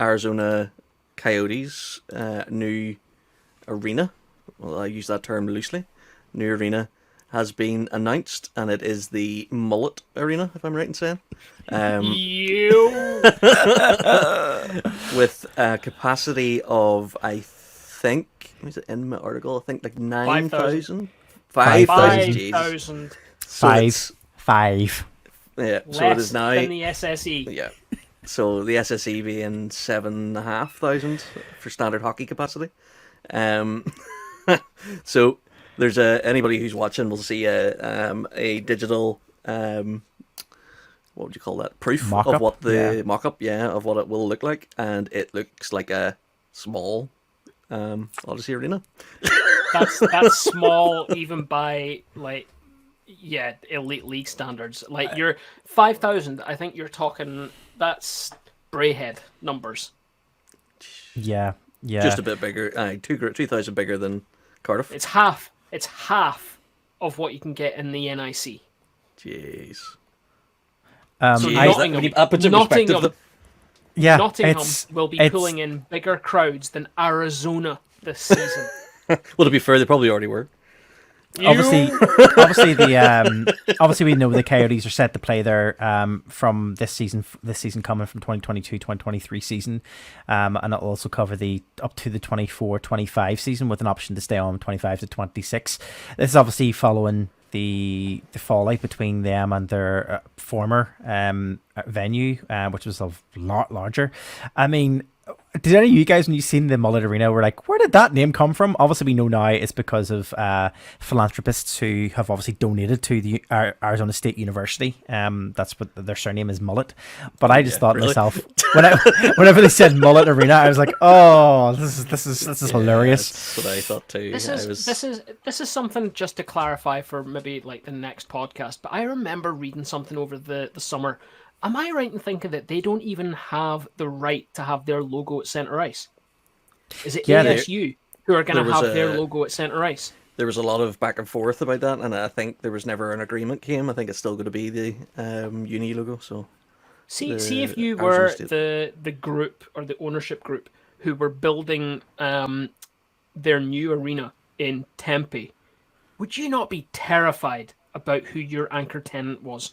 Arizona Coyotes' new arena, well, I use that term loosely, new arena has been announced, and it is the Mullet Arena, if I'm right in saying. With a capacity of, I think, was it in my article? I think like 9,000? 5,000. 5,000. Five. Yeah, Less so it is now. than the SSE. Yeah. So the SSE being 7,500 for standard hockey capacity. So there's anybody who's watching will see a digital what would you call that, proof mock-up? Of what the mock-up of what it will look like, and it looks like a small Odyssey Arena. That's small even by elite league standards. Like you're 5,000, I think you're talking, that's Brayhead numbers. Yeah. Just a bit bigger. 2,000 bigger than Cardiff. It's half of what you can get in the Jeez. So Nottingham, Yeah, Nottingham it's will be it's pulling in bigger crowds than Arizona this season. Well, to be fair, they probably already were. obviously You obviously obviously we know the Coyotes are set to play there from this season coming from 2022-2023 season, and it'll also cover the up to the 24-25 season with an option to stay on 25 to 26. This is obviously following the fallout between them and their former venue, which was a lot larger. I mean, did any of you guys, when you seen the Mullet Arena, were like, where did that name come from? Obviously, we know now it's because of philanthropists who have obviously donated to the Arizona State University. That's what their surname is, Mullet. But I just thought to myself, whenever they said Mullet Arena, I was like, oh, this is hilarious. That's what I thought too. this is something just to clarify for maybe like the next podcast. But I remember reading something over the summer. Am I right in thinking that they don't even have the right to have their logo at centre ice? Is it ASU who are going to have their logo at centre ice? There was a lot of back and forth about that, and I think there was never an agreement came. I think it's still going to be the uni logo. So, see if you were the group or the ownership group who were building their new arena in Tempe, would you not be terrified about who your anchor tenant was?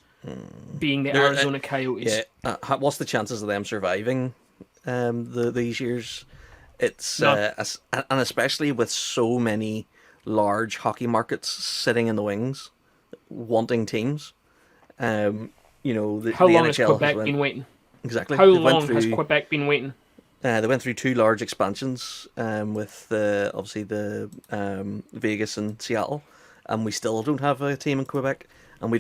Being the Arizona Coyotes. Yeah. What's the chances of them surviving these years? It's None. and especially with so many large hockey markets sitting in the wings, wanting teams. How long has Quebec been waiting? Exactly. How long has Quebec been waiting? They went through 2 large expansions with obviously the Vegas and Seattle, and we still don't have a team in Quebec. And we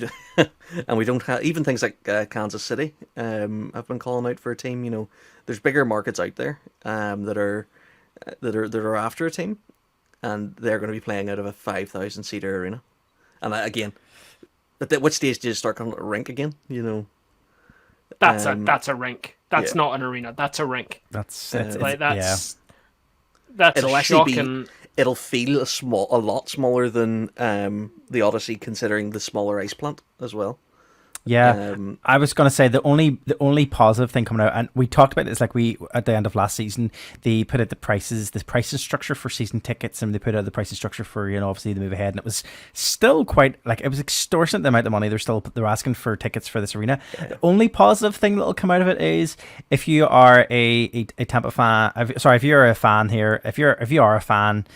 don't have even things like Kansas City. Have been calling out for a team. There's bigger markets out there that are after a team, and they're going to be playing out of a 5,000 seater arena. And again, at what stage do you start calling it a rink again? That's a rink. That's not an arena. That's a rink. That's it'll shocking. It'll feel a lot smaller than the Odyssey, considering the smaller ice plant as well. Yeah, I was going to say the only positive thing coming out, and we talked about this, like at the end of last season, they put out the pricing structure for season tickets, and they put out the pricing structure for obviously the move ahead, and it was still quite it was extortionate the amount of money they're asking for tickets for this arena. Yeah. The only positive thing that'll come out of it is if you are a Tampa fan, if you're a fan here, if you are a fan,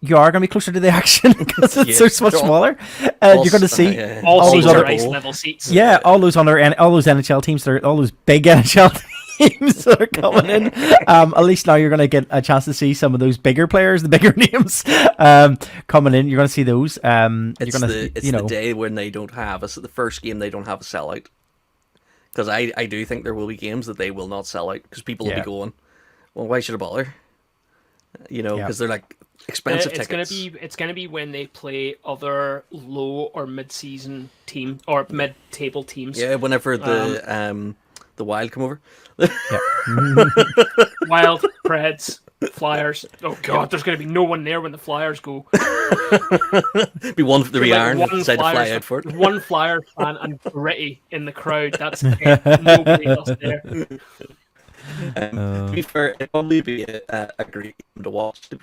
you are going to be closer to the action because it's so much smaller. You're going to see all those other ice level seats. Yeah, all those NHL teams, all those big NHL teams that are coming in. At least now you're going to get a chance to see some of those bigger players, the bigger names coming in. You're going to see those. It's the day when they don't have the first game they don't have a sellout. Because I do think there will be games that they will not sell out because people will be going, well, why should I bother? Because they're like expensive tickets. It's gonna be when they play other low or mid-season team or mid-table teams. Yeah, whenever the Wild come over. Wild, Preds, Flyers. Oh God, there's gonna be no one there when the Flyers go. Be one for the Iron decide to fly out for it. One Flyer fan and Gritty in the crowd. That's it. Nobody else there. To be fair, it'll probably be a great game to watch, but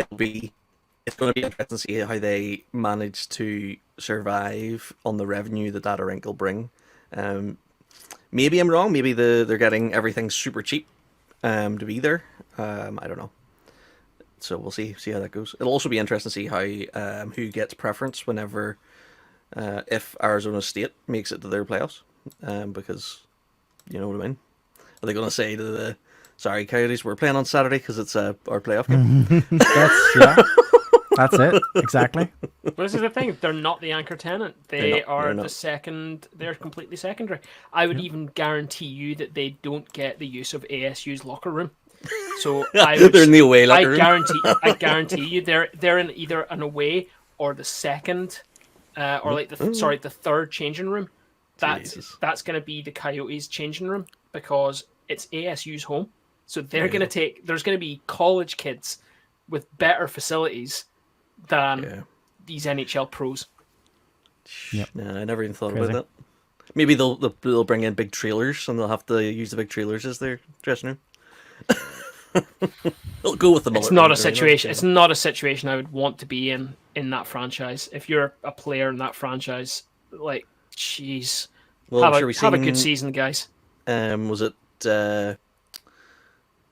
it's going to be interesting to see how they manage to survive on the revenue that rink will bring. Maybe I'm wrong. Maybe they're getting everything super cheap to be there. I don't know. So we'll see how that goes. It'll also be interesting to see how who gets preference whenever if Arizona State makes it to their playoffs, because. You know what I mean? Are they going to say to the sorry Coyotes, we're playing on Saturday because it's our playoff game? That's it. Exactly. But this is the thing. They're not the anchor tenant. They are the second. They're completely secondary. I would even guarantee you that they don't get the use of ASU's locker room. So they're in the away locker room. I guarantee you they're in either an away or the second, or like the third changing room. That's going to be the Coyotes' changing room because it's ASU's home. So they're going to there's going to be college kids with better facilities than these NHL pros. Yep. No, I never even thought about that. Maybe they'll bring in big trailers and they'll have to use the big trailers as their dressing room. They'll go with the mullet. It's not a situation. It's not a situation I would want to be in that franchise. If you're a player in that franchise, like, jeez, Well, have a good season, guys. Was it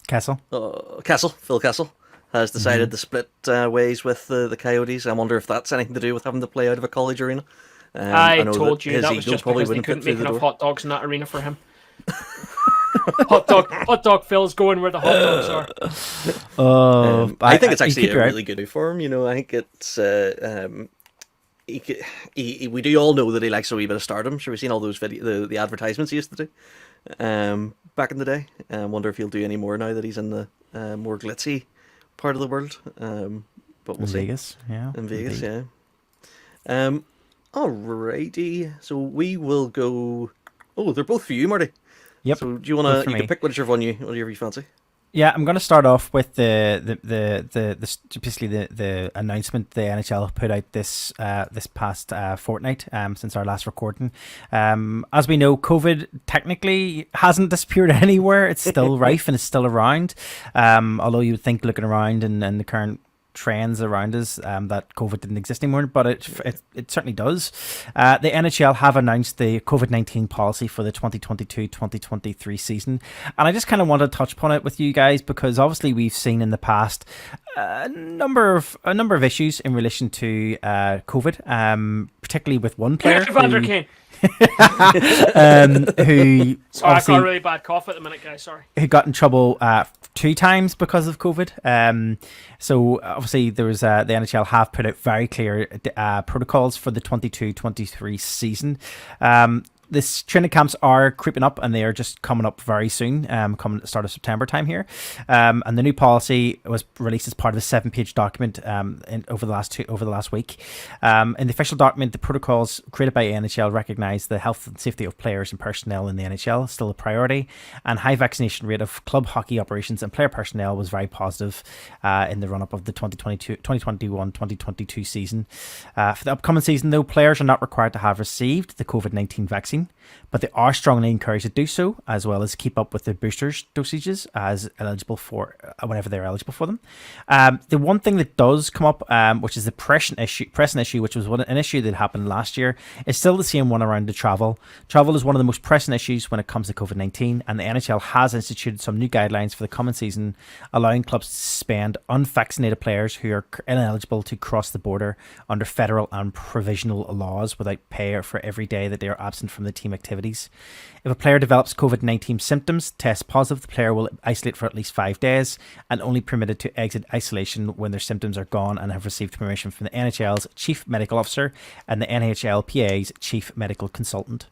Castle? Castle? Phil Castle has decided to split ways with the Coyotes. I wonder if that's anything to do with having to play out of a college arena. I told you that was just because they couldn't make enough hot dogs in that arena for him. Hot dog Phil's going where the hot dogs are. I think it's actually a really good move for him. You know, I think it's we do all know that he likes a wee bit of stardom. Sure, we've seen all those the advertisements he used to do back in the day. I wonder if he'll do any more now that he's in the more glitzy part of the world. But we'll see. Vegas, yeah. In Vegas, yeah. Alrighty, so we will go. Oh, they're both for you, Marty. Yep. So do you want to? You can pick whichever one whatever you fancy. Yeah, I'm going to start off with the basically the announcement the NHL put out this past fortnight since our last recording. As we know, COVID technically hasn't disappeared anywhere. It's still rife and it's still around. Although you would think looking around and the current trends around us that COVID didn't exist anymore, but it certainly does. The NHL have announced the COVID-19 policy for the 2022-2023 season, and I just kind of want to touch upon it with you guys because obviously we've seen in the past a number of issues in relation to COVID, particularly with one player who sorry, I got a really bad cough at the minute, guys. Sorry. Who got in trouble 2 times because of COVID. So obviously there was the NHL have put out very clear protocols for the 22-23 season. This training camps are creeping up and they are just coming up very soon, coming at the start of September time here. And the new policy was released as part of a 7-page document over the last week. In the official document, the protocols created by NHL recognise the health and safety of players and personnel in the NHL still a priority, and high vaccination rate of club hockey operations and player personnel was very positive in the run-up of the 2021-2022 season. For the upcoming season, though, players are not required to have received the COVID-19 vaccine, but they are strongly encouraged to do so, as well as keep up with the boosters dosages as eligible for whenever they're eligible for them. The one thing that does come up, which is the pressing issue, which was an issue that happened last year, is still the same one around the travel. Travel is one of the most pressing issues when it comes to COVID-19, and the NHL has instituted some new guidelines for the coming season, allowing clubs to suspend unvaccinated players who are ineligible to cross the border under federal and provisional laws without pay for every day that they are absent from the team activities. If a player develops COVID-19 symptoms, tests positive, the player will isolate for at least 5 days and only permitted to exit isolation when their symptoms are gone and have received permission from the NHL's Chief Medical Officer and the NHLPA's Chief Medical Consultant.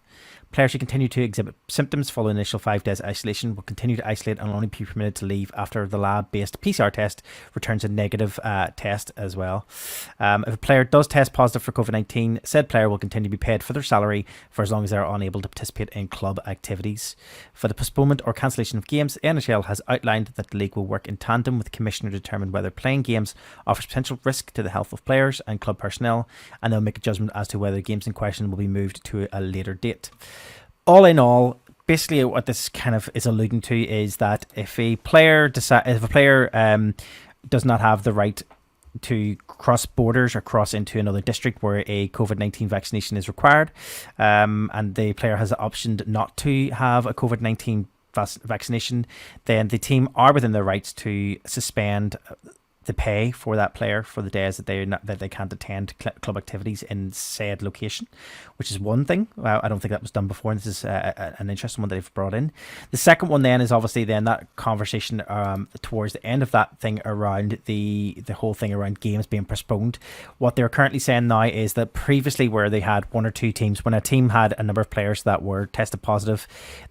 Players who continue to exhibit symptoms following initial 5 days isolation will continue to isolate and only be permitted to leave after the lab-based PCR test returns a negative test as well. If a player does test positive for COVID-19, said player will continue to be paid for their salary for as long as they are unable to participate in club activities. For the postponement or cancellation of games, the NHL has outlined that the league will work in tandem with the commissioner to determine whether playing games offers potential risk to the health of players and club personnel, and they'll make a judgment as to whether the games in question will be moved to a later date. All in all, basically what this kind of is alluding to is that if a player does not have the right to cross borders or cross into another district where a COVID-19 vaccination is required, and the player has the option not to have a COVID-19 vaccination, then the team are within their rights to suspend the pay for that player for the days that they can't attend club activities in said location, which is one thing. I don't think that was done before, and this is an interesting one that they've brought in. The second one then is obviously then that conversation towards the end of that thing around the whole thing around games being postponed. What they're currently saying now is that previously where they had 1 or 2 teams, when a team had a number of players that were tested positive,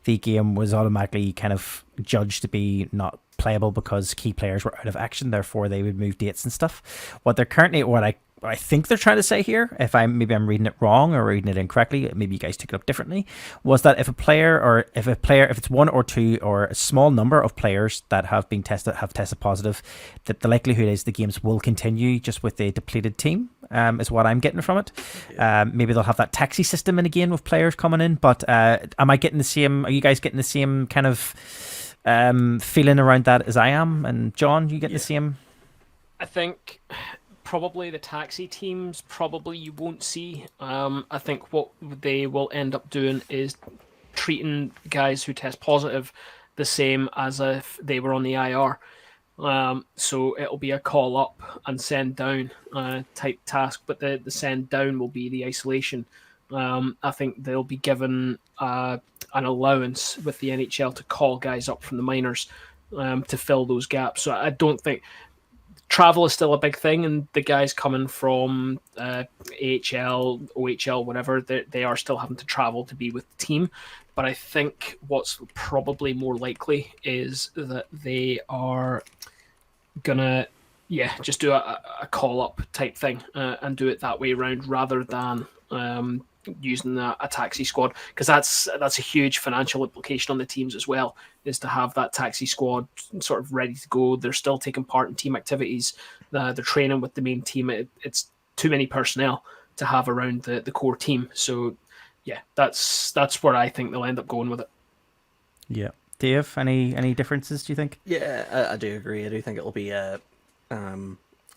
the game was automatically kind of judged to be not playable because key players were out of action, therefore they would move dates and stuff. What I think they're trying to say here, if I'm reading it wrong or reading it incorrectly, maybe you guys took it up differently, was that if it's 1 or 2 or a small number of players that have tested positive, that the likelihood is the games will continue just with a depleted team. is what I'm getting from it. Maybe they'll have that taxi system in again with players coming in. But am I getting the same? Are you guys getting the same kind of feeling around that as I am? And John, you getting the same? I think probably the taxi teams probably you won't see. I think what they will end up doing is treating guys who test positive the same as if they were on the IR. So it'll be a call up and send down type task, but the send down will be the isolation. I think they'll be given an allowance with the NHL to call guys up from the minors to fill those gaps. So I don't think travel is still a big thing, and the guys coming from AHL, OHL, whatever, they are still having to travel to be with the team. But I think what's probably more likely is that they are gonna, just do a call up type thing and do it that way around rather than using a taxi squad, because that's a huge financial implication on the teams as well, is to have that taxi squad sort of ready to go. They're still taking part in team activities. They're training with the main team. It's too many personnel to have around the core team. So yeah, that's where I think they'll end up going with it. Yeah. Dave, any differences, do you think? Yeah, I do agree. I do think it'll be a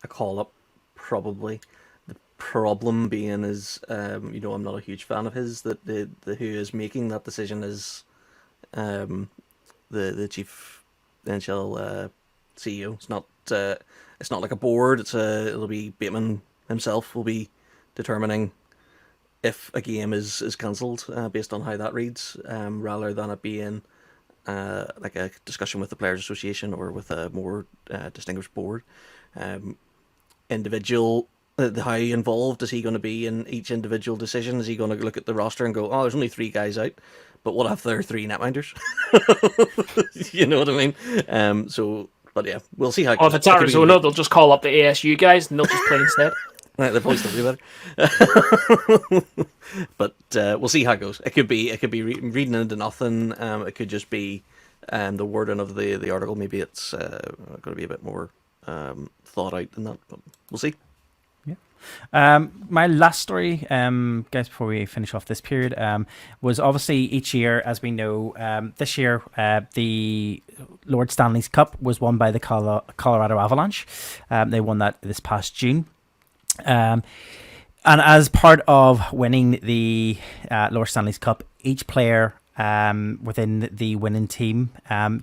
call up, probably. The problem being is, I'm not a huge fan of his. That the who is making that decision is, the chief NHL CEO. It's not like a board. It'll be Bateman himself will be determining if a game is cancelled based on how that reads, rather than it being like a discussion with the Players Association or with a more distinguished board. Individual, how involved is he going to be in each individual decision? Is he going to look at the roster and go, "Oh, there's only 3 guys out, but what if there are 3 netminders?" You know what I mean? But yeah, we'll see how. If it's Arizona, they'll just call up the ASU guys and they'll just play instead. Right, they'll probably still do better. But we'll see how it goes. It could be reading into nothing. It could just be the wording of the article. Maybe it's going to be a bit more thought out than that. But we'll see. Yeah. My last story, guys, before we finish off this period, was obviously each year, as we know, this year the Lord Stanley's Cup was won by the Colorado Avalanche. They won that this past June. And as part of winning the Lord Stanley's Cup, each player within the winning team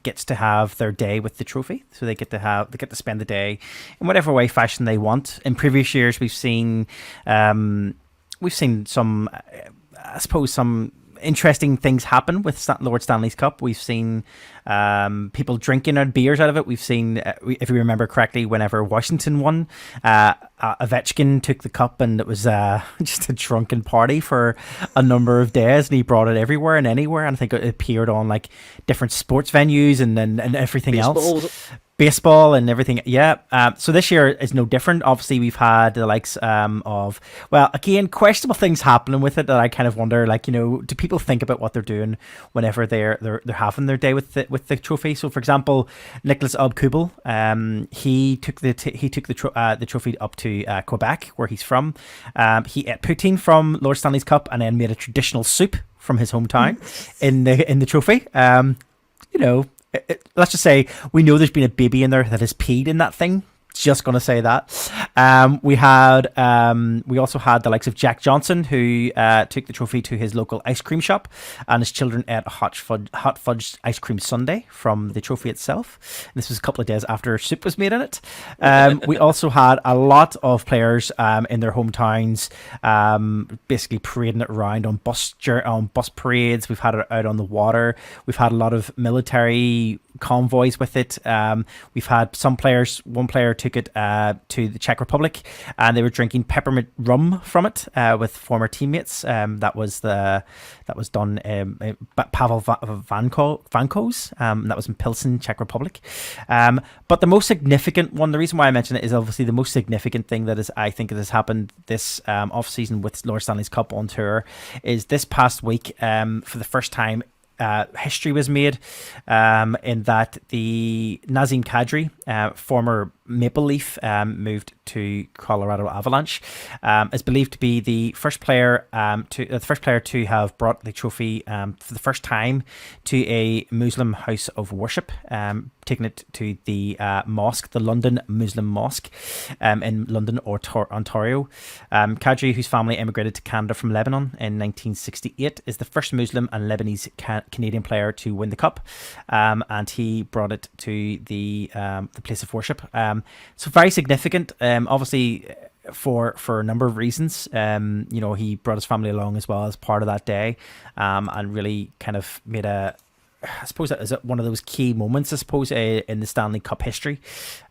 gets to have their day with the trophy. So they get to spend the day in whatever way fashion they want. In previous years, we've seen some, I suppose, some interesting things happen with Lord Stanley's Cup. We've seen people drinking beers out of it. We've seen, if you remember correctly, whenever Washington won, Ovechkin took the cup and it was just a drunken party for a number of days, and he brought it everywhere and anywhere. And I think it appeared on like different sports venues and everything else. Baseball and everything. Yeah. So this year is no different. Obviously, we've had the likes of, well, again, questionable things happening with it that I kind of wonder, like, do people think about what they're doing whenever they're having their day with the trophy? So, for example, Nicholas Kubel, he took the trophy up to Quebec, where he's from. He ate poutine from Lord Stanley's Cup and then made a traditional soup from his hometown in the trophy. Let's just say we know there's been a baby in there that has peed in that thing. Just going to say that. We also had the likes of Jack Johnson, who took the trophy to his local ice cream shop, and his children ate a hot fudge ice cream sundae from the trophy itself. This was a couple of days after soup was made in it. We also had a lot of players in their hometowns, basically parading it around on bus parades. We've had it out on the water. We've had a lot of military convoys with it. We've had one player took it to the Czech Republic, and they were drinking peppermint rum from it with former teammates. That was done Pavel Vankos. That was in Pilsen, Czech Republic. But the most significant one, the reason why I mention it is obviously the most significant thing that I think has happened this off season with Lord Stanley's Cup on tour is this past week. For the first time, history was made in that the Nazem Kadri, former Maple Leaf moved to Colorado Avalanche. Is believed to be the first player to have brought the trophy for the first time to a Muslim house of worship, taking it to the mosque, the London Muslim Mosque, in London, Ontario. Kadri, whose family immigrated to Canada from Lebanon in 1968, is the first Muslim and Lebanese Canadian player to win the cup, and he brought it to the place of worship. So very significant, obviously, for a number of reasons. He brought his family along as well as part of that day, and really kind of made I suppose that is one of those key moments, I suppose, in the Stanley Cup history,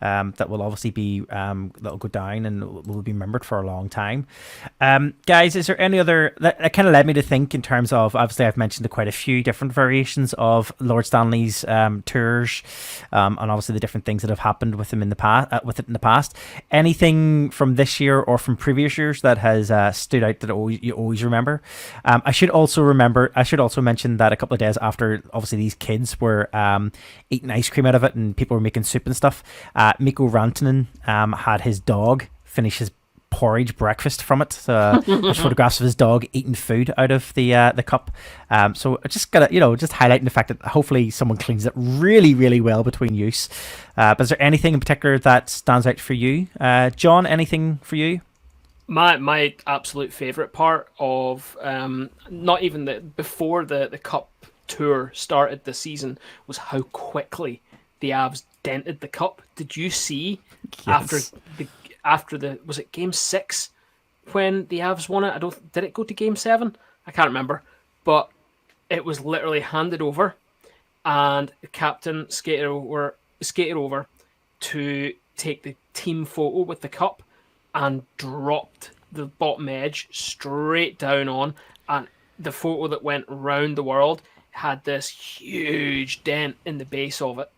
that will obviously be that'll go down and will be remembered for a long time. Guys, is there any other that kind of led me to think in terms of, obviously I've mentioned quite a few different variations of Lord Stanley's tours, and obviously the different things that have happened with him in the past. Anything from this year or from previous years that has stood out that you always remember? I should also mention that a couple of days after, obviously, these kids were eating ice cream out of it and people were making soup and stuff, Mikko Rantanen had his dog finish his porridge breakfast from it. So there's photographs of his dog eating food out of the cup. So I just gotta, just highlighting the fact that hopefully someone cleans it really, really well between use. But is there anything in particular that stands out for you? John, anything for you? My absolute favourite part of not even before the cup tour started this season was how quickly the Avs dented the cup. Did you see Yes. after the was it game 6 when the Avs won it? Did it go to game 7? I can't remember, but it was literally handed over, and the captain skated over to take the team photo with the cup and dropped the bottom edge straight down on, and the photo that went around the world had this huge dent in the base of it.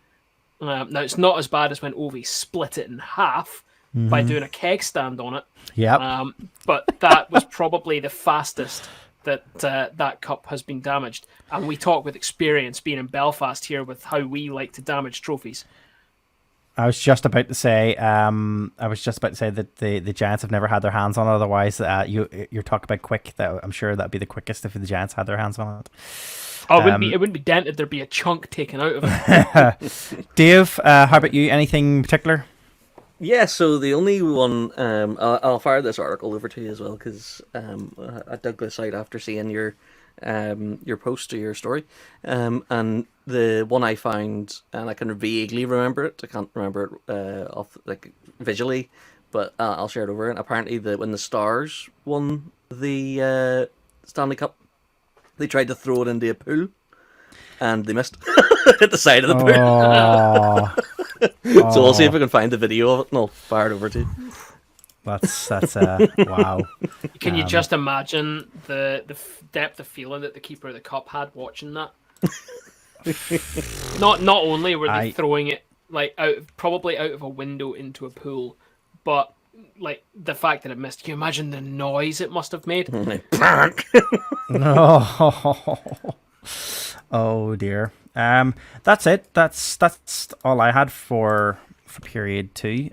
Now, it's not as bad as when Ovi split it in half by doing a keg stand on it. Yeah. But that was probably the fastest that that cup has been damaged. And we talk with experience being in Belfast here with how we like to damage trophies. I was just about to say that the Giants have never had their hands on it. Otherwise, you're talking about quick. That I'm sure that'd be the quickest if the Giants had their hands on it. Oh, it wouldn't be dented. There'd be a chunk taken out of it. Dave, how about you? Anything particular? Yeah, so the only one, I'll fire this article over to you as well, because I dug this out after seeing your post or your story, and the one I found, and I can vaguely remember it. I can't remember it off visually, but I'll share it over. And apparently, when the Stars won the Stanley Cup, they tried to throw it into a pool, and they missed at the side of the pool. So we'll see if we can find the video of it, and I'll fire it over to you. That's wow. Can you just imagine the depth of feeling that the keeper of the cup had watching that? Not only were they throwing it probably out of a window into a pool, but the fact that it missed. Can you imagine the noise it must have made? Oh dear. That's it. That's all I had for period 2.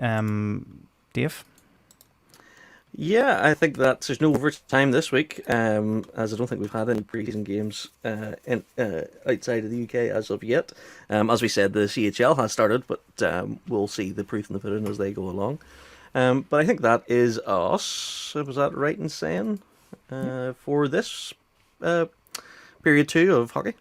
Dave? Yeah, I think that there's no overtime this week, as I don't think we've had any preseason games outside of the UK as of yet. As we said, the CHL has started, but we'll see the proof in the pudding as they go along. But I think that is us. Was that right in saying for this period 2 of hockey?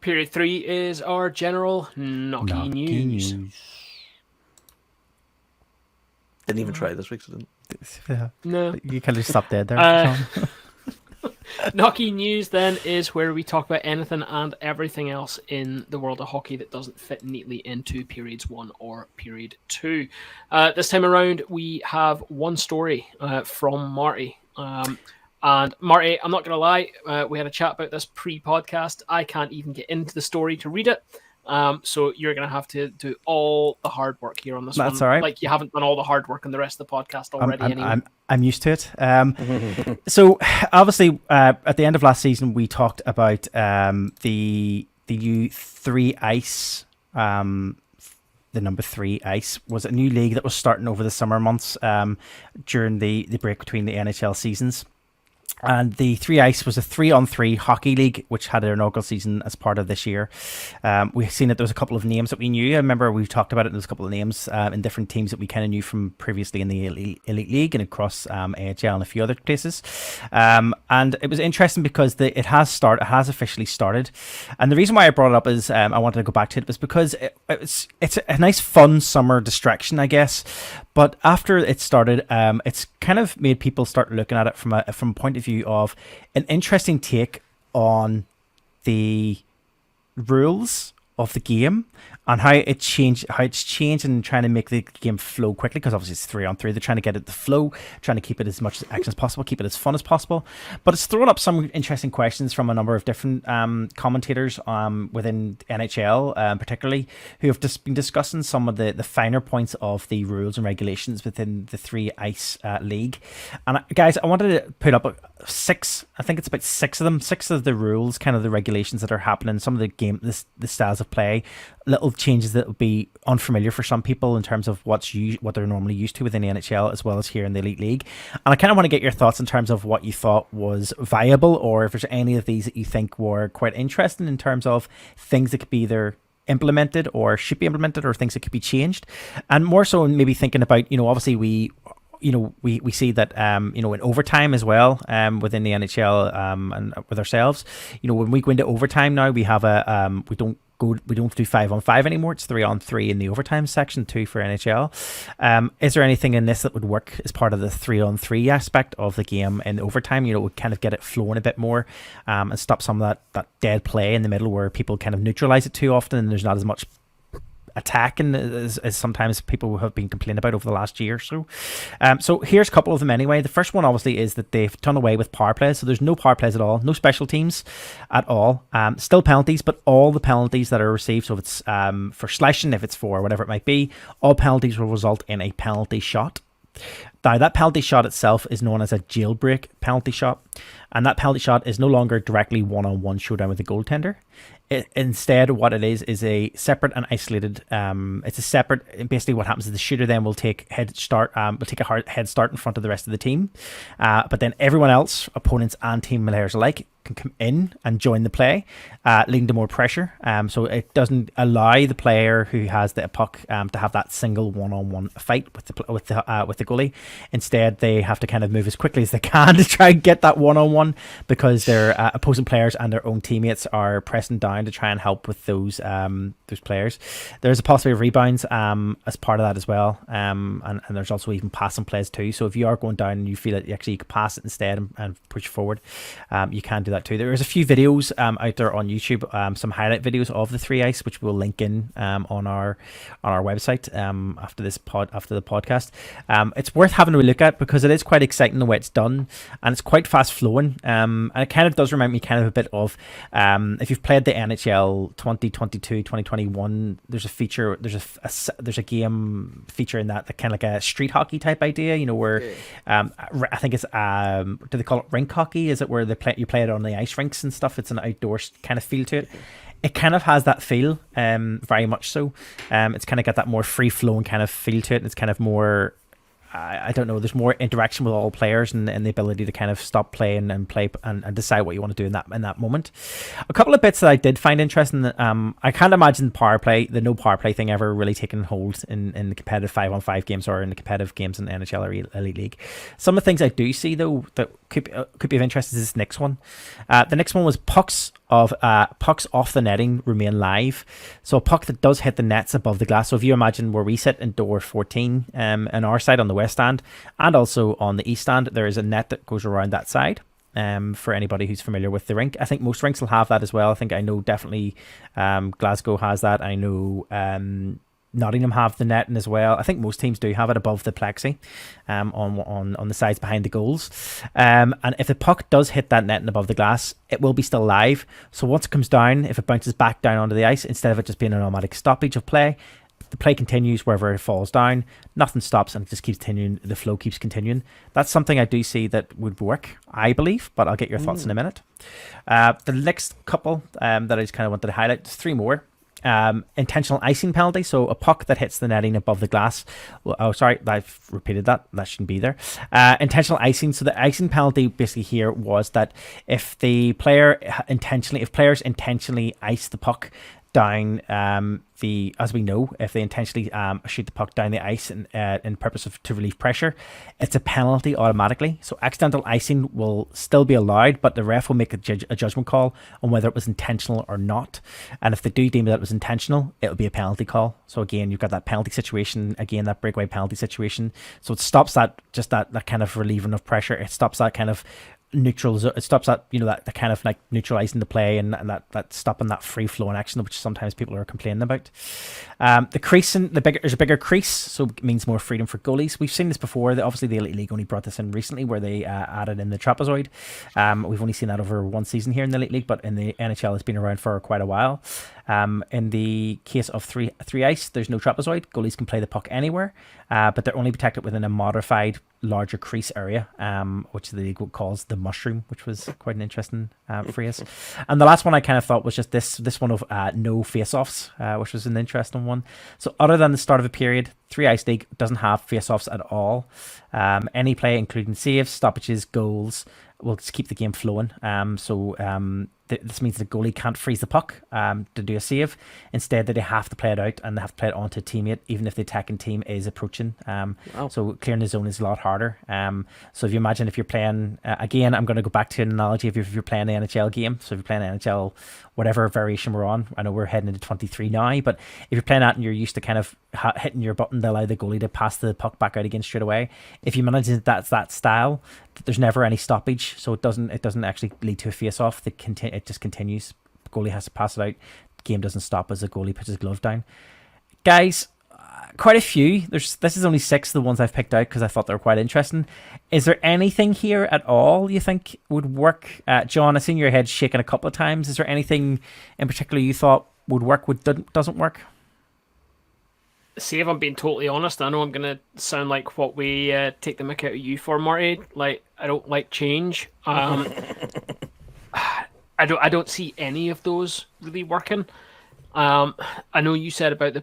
Period 3 is our general knocky news. Didn't even try this week, so didn't. Yeah. No. You kind of stopped dead there. Sean. Knocky news then is where we talk about anything and everything else in the world of hockey that doesn't fit neatly into periods 1 or period 2. This time around, we have one story from Marty. And Marty, I'm not going to lie, we had a chat about this pre-podcast. I can't even get into the story to read it. So you're going to have to do all the hard work here on this one. That's all right. Like you haven't done all the hard work in the rest of the podcast already. I'm used to it. So obviously, at the end of last season, we talked about the U3 Ice. The number 3 Ice was a new league that was starting over the summer months during the break between the NHL seasons. And the 3 Ice was a 3-on-3 hockey league, which had their inaugural season as part of this year. We've seen that there was a couple of names that we knew. I remember we've talked about it. There was a couple of names in different teams that we kind of knew from previously in the Elite League and across AHL and a few other places. And it was interesting because it has officially started. And the reason why I brought it up is I wanted to go back to it was because it's a nice, fun summer distraction, I guess. But after it started, it's kind of made people start looking at it from a point of view of an interesting take on the rules of the game and how it's changed and trying to make the game flow quickly, because obviously it's 3-on-3. They're trying to get it to flow, trying to keep it as much action as possible, keep it as fun as possible. But it's thrown up some interesting questions from a number of different commentators within NHL, particularly, who have just been discussing some of the finer points of the rules and regulations within the 3 Ice League. And guys, I wanted to put up six of the rules, kind of the regulations that are happening, some of the game, the styles of play, little changes that will be unfamiliar for some people in terms of what they're normally used to within the NHL as well as here in the Elite League. And I kind of want to get your thoughts in terms of what you thought was viable, or if there's any of these that you think were quite interesting in terms of things that could be either implemented or should be implemented, or things that could be changed. And more so maybe thinking about, obviously we see that in overtime as well within the NHL and with ourselves, when we go into overtime now, we have we don't do 5-on-5 anymore. It's 3-on-3 in the overtime section too for NHL. Is there anything in this that would work as part of the 3-on-3 aspect of the game in overtime? Would kind of get it flowing a bit more and stop some of that dead play in the middle where people kind of neutralize it too often and there's not as much attacking as sometimes people have been complaining about over the last year or so. So here's a couple of them anyway. The first one obviously is that they've done away with power plays, so there's no power plays at all, no special teams at all. Still penalties, but all the penalties that are received, so if it's for slashing, if it's for whatever it might be, all penalties will result in a penalty shot. Now, that penalty shot itself is known as a jailbreak penalty shot, and that penalty shot is no longer directly one-on-one showdown with the goaltender. Instead, what it is a separate and isolated. It's a separate. Basically, what happens is the shooter then will take a head start in front of the rest of the team, but then everyone else, opponents and team players alike, can come in and join the play, leading to more pressure. So it doesn't allow the player who has the puck to have that single one-on-one fight with the goalie. Instead, they have to kind of move as quickly as they can to try and get that one-on-one, because their opposing players and their own teammates are pressing down to try and help with those players. There's a possibility of rebounds as part of that as well, and there's also even passing plays too. So if you are going down and you feel that you could pass it instead and push forward, you can do that too. There's a few videos out there on YouTube, some highlight videos of the 3 Ice, which we'll link in on our website after the podcast. It's worth having a look at because it is quite exciting the way it's done, and it's quite fast flowing. And it kind of does remind me kind of a bit of if you've played the NHL 2022, 2021, there's a feature, there's a game feature in that kind of like a street hockey type idea, where I think it's do they call it rink hockey? Is it where you play it on the ice rinks and stuff? It's an outdoor kind of feel to it. It kind of has that feel, very much so. It's kind of got that more free flowing kind of feel to it. It's kind of more, I don't know, there's more interaction with all players and the ability to kind of stop playing and play and decide what you want to do in that moment. A couple of bits that I did find interesting. I can't imagine the no power play thing ever really taking hold in the competitive 5-on-5 games or in the competitive games in the NHL or Elite League. Some of the things I do see though that could be of interest is this next one. The next one was pucks off the netting remain live. So a puck that does hit the nets above the glass. So if you imagine where we sit in door 14 on our side on the west stand and also on the east stand, there is a net that goes around that side. For anybody who's familiar with the rink, I think most rinks will have that as well. I know definitely Glasgow has that. I know Nottingham have the netting as well. I think most teams do have it above the plexi, on the sides behind the goals. And if the puck does hit that netting above the glass, it will be still live. So once it comes down, if it bounces back down onto the ice, instead of it just being an automatic stoppage of play, the play continues wherever it falls down. Nothing stops, and it just keeps continuing. The flow keeps continuing. That's something I do see that would work, I believe, but I'll get your thoughts in a minute. The next couple that I just kind of wanted to highlight, there's 3 more. Intentional icing penalty, so a puck that hits the netting above the glass. Oh, sorry, I've repeated that. That shouldn't be there. Intentional icing. So the icing penalty basically here was that if players intentionally ice the puck down as we know, if they intentionally shoot the puck down the ice in purpose to relieve pressure, it's a penalty automatically. So accidental icing will still be allowed, but the ref will make a judgment call on whether it was intentional or not. And if they do deem that it was intentional, it'll be a penalty call. So again, you've got that penalty situation, again, that breakaway penalty situation. So it stops that kind of relieving of pressure. It stops that kind of it stops that, that kind of like neutralizing the play and that stopping that free flowing action, which sometimes people are complaining about. The creasing, there's a bigger crease, so it means more freedom for goalies. We've seen this before. Obviously the Elite League only brought this in recently, where they added in the trapezoid. We've only seen that over one season here in the Elite League, but in the NHL it's been around for quite a while. In the case of three ice, there's no trapezoid. Goalies can play the puck anywhere, but they're only protected within a modified larger crease area, which the league calls the mushroom, which was quite an interesting phrase. And the last one I kind of thought was just this one of no face-offs, which was an interesting one. So other than the start of a period, 3 Ice League doesn't have face-offs at all. Any play, including saves, stoppages, goals, will just keep the game flowing. This means the goalie can't freeze the puck to do a save. Instead, they have to play it out, and they have to play it onto a teammate, even if the attacking team is approaching. Wow. So clearing the zone is a lot harder. So if you imagine if you're playing, again, I'm going to go back to an analogy if you're playing the NHL game. So if you're playing NHL, whatever variation we're on, I know we're heading into 23 now, but if you're playing that and you're used to kind of hitting your button to allow the goalie to pass the puck back out again straight away, if you manage that style, there's never any stoppage, so it doesn't actually lead to a face-off. It just continues. The goalie has to pass it out. The game doesn't stop as the goalie puts his glove down. Guys, quite a few. This is only 6 of the ones I've picked out because I thought they were quite interesting. Is there anything here at all you think would work? John, I've seen your head shaking a couple of times. Is there anything in particular you thought would work, doesn't work? See, if I'm being totally honest, I know I'm going to sound like what we take the mick out of you for, Marty. Like, I don't like change. I don't see any of those really working. I know you said about the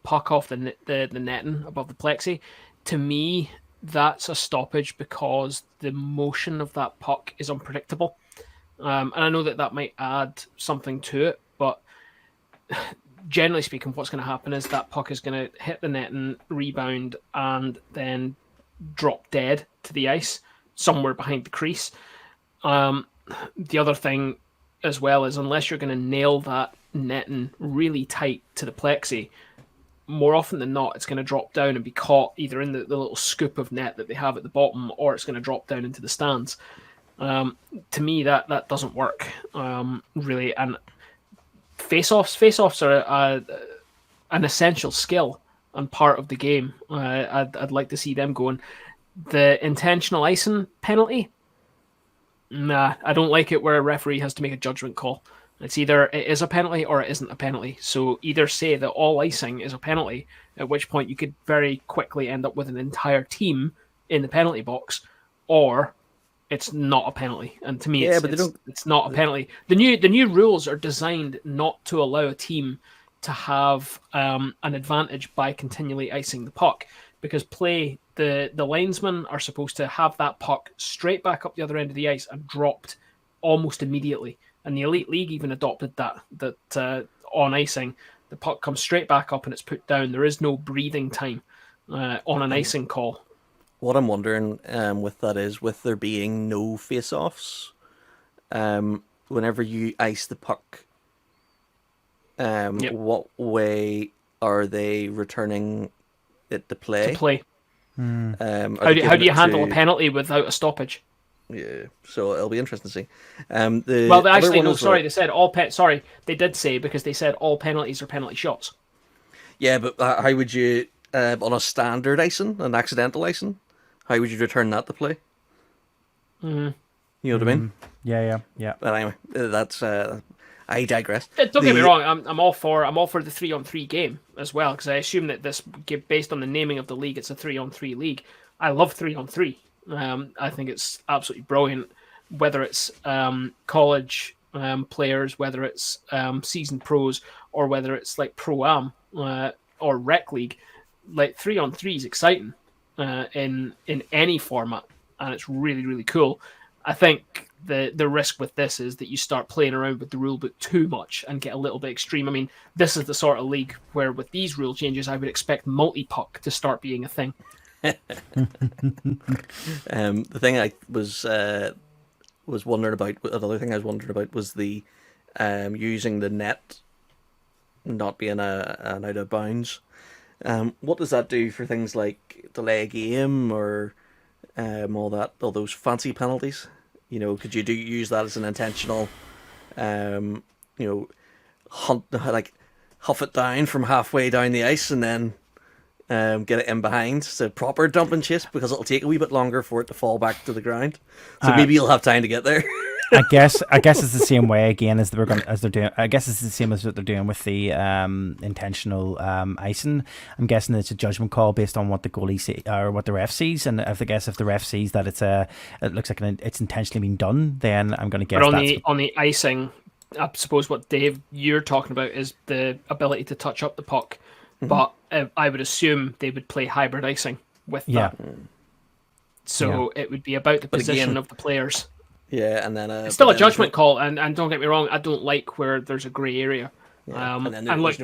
puck off the netting above the plexi. To me, that's a stoppage because the motion of that puck is unpredictable. And I know that might add something to it, but generally speaking, what's going to happen is that puck is going to hit the net and rebound and then drop dead to the ice somewhere behind the crease. The other thing as well is, unless you're going to nail that netting really tight to the plexi, more often than not, it's going to drop down and be caught either in the little scoop of net that they have at the bottom, or it's going to drop down into the stands. To me, that doesn't work, really. And face-offs are an essential skill and part of the game. I'd like to see them going. The intentional icing penalty, nah, I don't like it where a referee has to make a judgment call. It's either it is a penalty or it isn't a penalty. So either say that all icing is a penalty, at which point you could very quickly end up with an entire team in the penalty box, or it's not a penalty. And to me, it's not a penalty. The new rules are designed not to allow a team to have an advantage by continually icing the puck, because the linesmen are supposed to have that puck straight back up the other end of the ice and dropped almost immediately. And the Elite League even adopted that on icing, the puck comes straight back up and it's put down. There is no breathing time on an icing call. What I'm wondering with that is, with there being no face-offs, whenever you ice the puck, what way are they returning it to play? To play. How do you handle a penalty without a stoppage? Yeah, so it'll be interesting to see. They said all Sorry, they did say, because they said all penalties are penalty shots. Yeah, but how would you on a standard icing, an accidental icing? How would you return that to play? Mm. You know what I mean? Yeah. But anyway, that's I digress. Don't get me wrong. I'm all for the 3-on-3 game as well, because I assume that based on the naming of the league, it's a 3-on-3 league. I love 3-on-3. I think it's absolutely brilliant. Whether it's college players, whether it's seasoned pros, or whether it's like pro-am or rec league, like 3-on-3 is exciting in any format, and it's really, really cool. I think the risk with this is that you start playing around with the rulebook too much and get a little bit extreme. I mean, this is the sort of league where with these rule changes, I would expect multi-puck to start being a thing. The thing I was wondering about, another thing I was wondering about was the using the net not being an out of bounds. What does that do for things like delay a game or all those fancy penalties? You know, could you use that as an intentional, huff it down from halfway down the ice and then get it in behind? It's a proper dump and chase because it'll take a wee bit longer for it to fall back to the ground. So maybe you'll have time to get there. I guess it's the same way again as they're doing. I guess it's the same as what they're doing with the intentional icing. I'm guessing it's a judgment call based on what the goalie see or what the ref sees, and if the ref sees that it looks like it's intentionally been done, then I'm going to guess. But on the icing, I suppose what Dave you're talking about is the ability to touch up the puck, but I would assume they would play hybrid icing with that. So it would be about the position of the players. Yeah, and then it's still a judgment call, and don't get me wrong, I don't like where there's a grey area. Yeah. And then let's be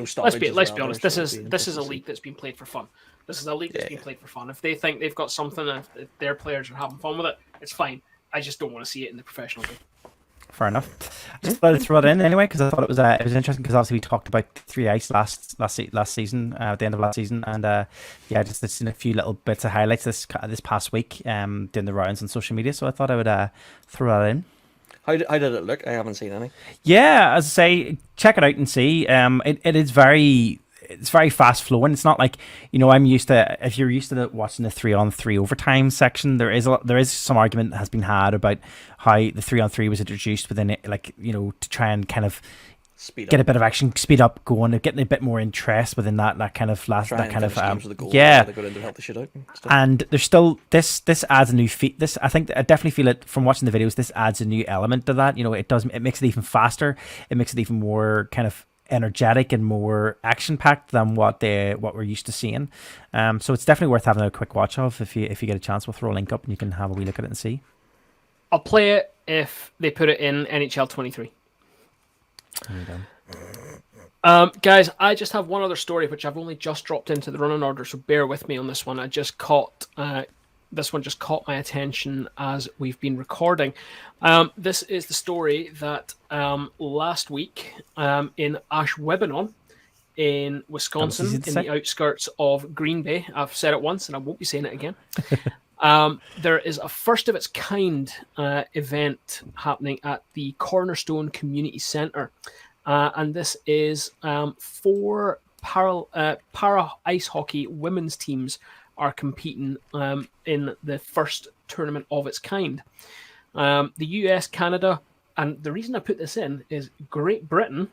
honest, this is a league that's been played for fun. This is a league that's been played for fun. If they think they've got something, if their players are having fun with it, it's fine. I just don't want to see it in the professional game. Fair enough. I just thought I'd throw it in anyway because I thought it was interesting because obviously we talked about 3 ice last season, at the end of last season, and just seen a few little bits of highlights this past week doing the rounds on social media. So I thought I would throw that in. How did it look? I haven't seen any. Yeah, as I say, check it out and see. It is very fast flowing. It's not like, I'm used to, if you're used to watching the 3-on-3 overtime section, there is some argument that has been had about how the 3-on-3 was introduced within it, to try and kind of get a bit of action, speed up going, getting a bit more interest within that kind of last, that kind of and there's still this adds a new this I think I definitely feel it from watching the videos. This adds a new element to that. It makes it even faster. It makes it even more kind of energetic and more action packed than what we're used to seeing. So it's definitely worth having a quick watch of if you get a chance. We'll throw a link up and you can have a wee look at it and see. I'll play it if they put it in NHL 23. Guys, I just have one other story which I've only just dropped into the running order, so bear with me on this one. This one just caught my attention as we've been recording. This is the story that last week in Ashwaubenon in Wisconsin, in the outskirts of Green Bay, I've said it once and I won't be saying it again. There is a first of its kind event happening at the Cornerstone Community Centre. And this is 4 para ice hockey women's teams are competing in the first tournament of its kind. The US, Canada, and the reason I put this in is Great Britain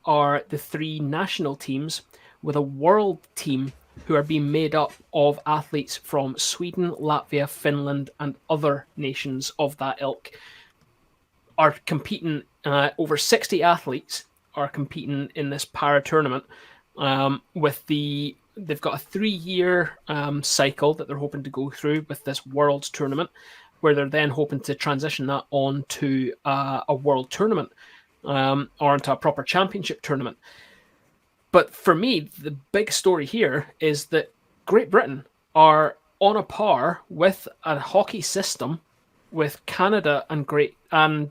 are the 3 national teams, with a world team who are being made up of athletes from Sweden, Latvia, Finland, and other nations of that ilk. Are competing, over 60 athletes are competing in this para tournament they've got a 3-year cycle that they're hoping to go through with this Worlds tournament, where they're then hoping to transition that on to a world tournament or into a proper championship tournament. But for me, the big story here is that Great Britain are on a par with a hockey system with Canada and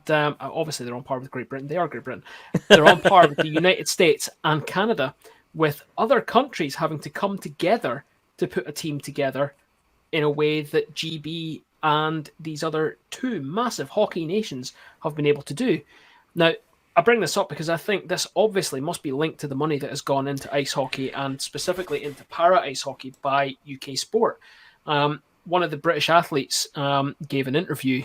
obviously they're on par with Great Britain. They are Great Britain. They're on par with the United States and Canada, with other countries having to come together to put a team together in a way that GB and these other 2 massive hockey nations have been able to do. Now, I bring this up because I think this obviously must be linked to the money that has gone into ice hockey and specifically into para ice hockey by UK Sport. One of the British athletes gave an interview